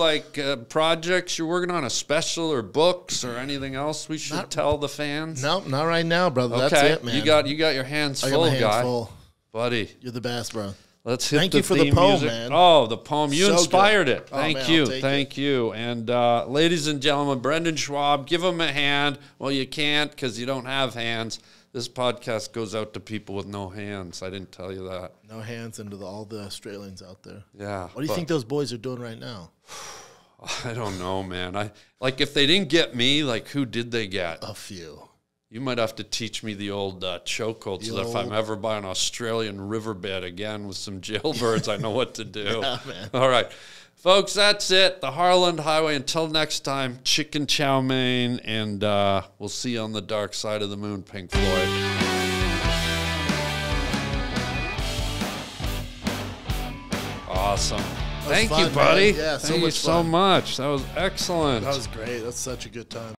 projects you're working on, a special or books or anything else we should tell the fans? No, not right now, brother. Okay. That's it, man. You got your hands full, I got my hands guy. full. Buddy. You're the best, bro. Let's hit Thank the you for the theme poem, music. man. Oh, the poem. You So inspired good. it. Oh, Thank man, you. I'll take Thank you. And ladies and gentlemen, Brendan Schaub, give him a hand. Well, you can't because you don't have hands. This podcast goes out to people with no hands. I didn't tell you that. No hands into all the Australians out there. Yeah. What do you think those boys are doing right now? I don't know, man. If they didn't get me, who did they get? A few. You might have to teach me the old chokehold so that if I'm ever by an Australian riverbed again with some jailbirds, I know what to do. Yeah, man. All right. Folks, that's it. The Harland Highway. Until next time, chicken chow mein, and we'll see you on the dark side of the moon, Pink Floyd. Awesome. Thank you, fun, buddy. man. Yeah, so Thank you much so fun. much. That was excellent. That was great. That's such a good time.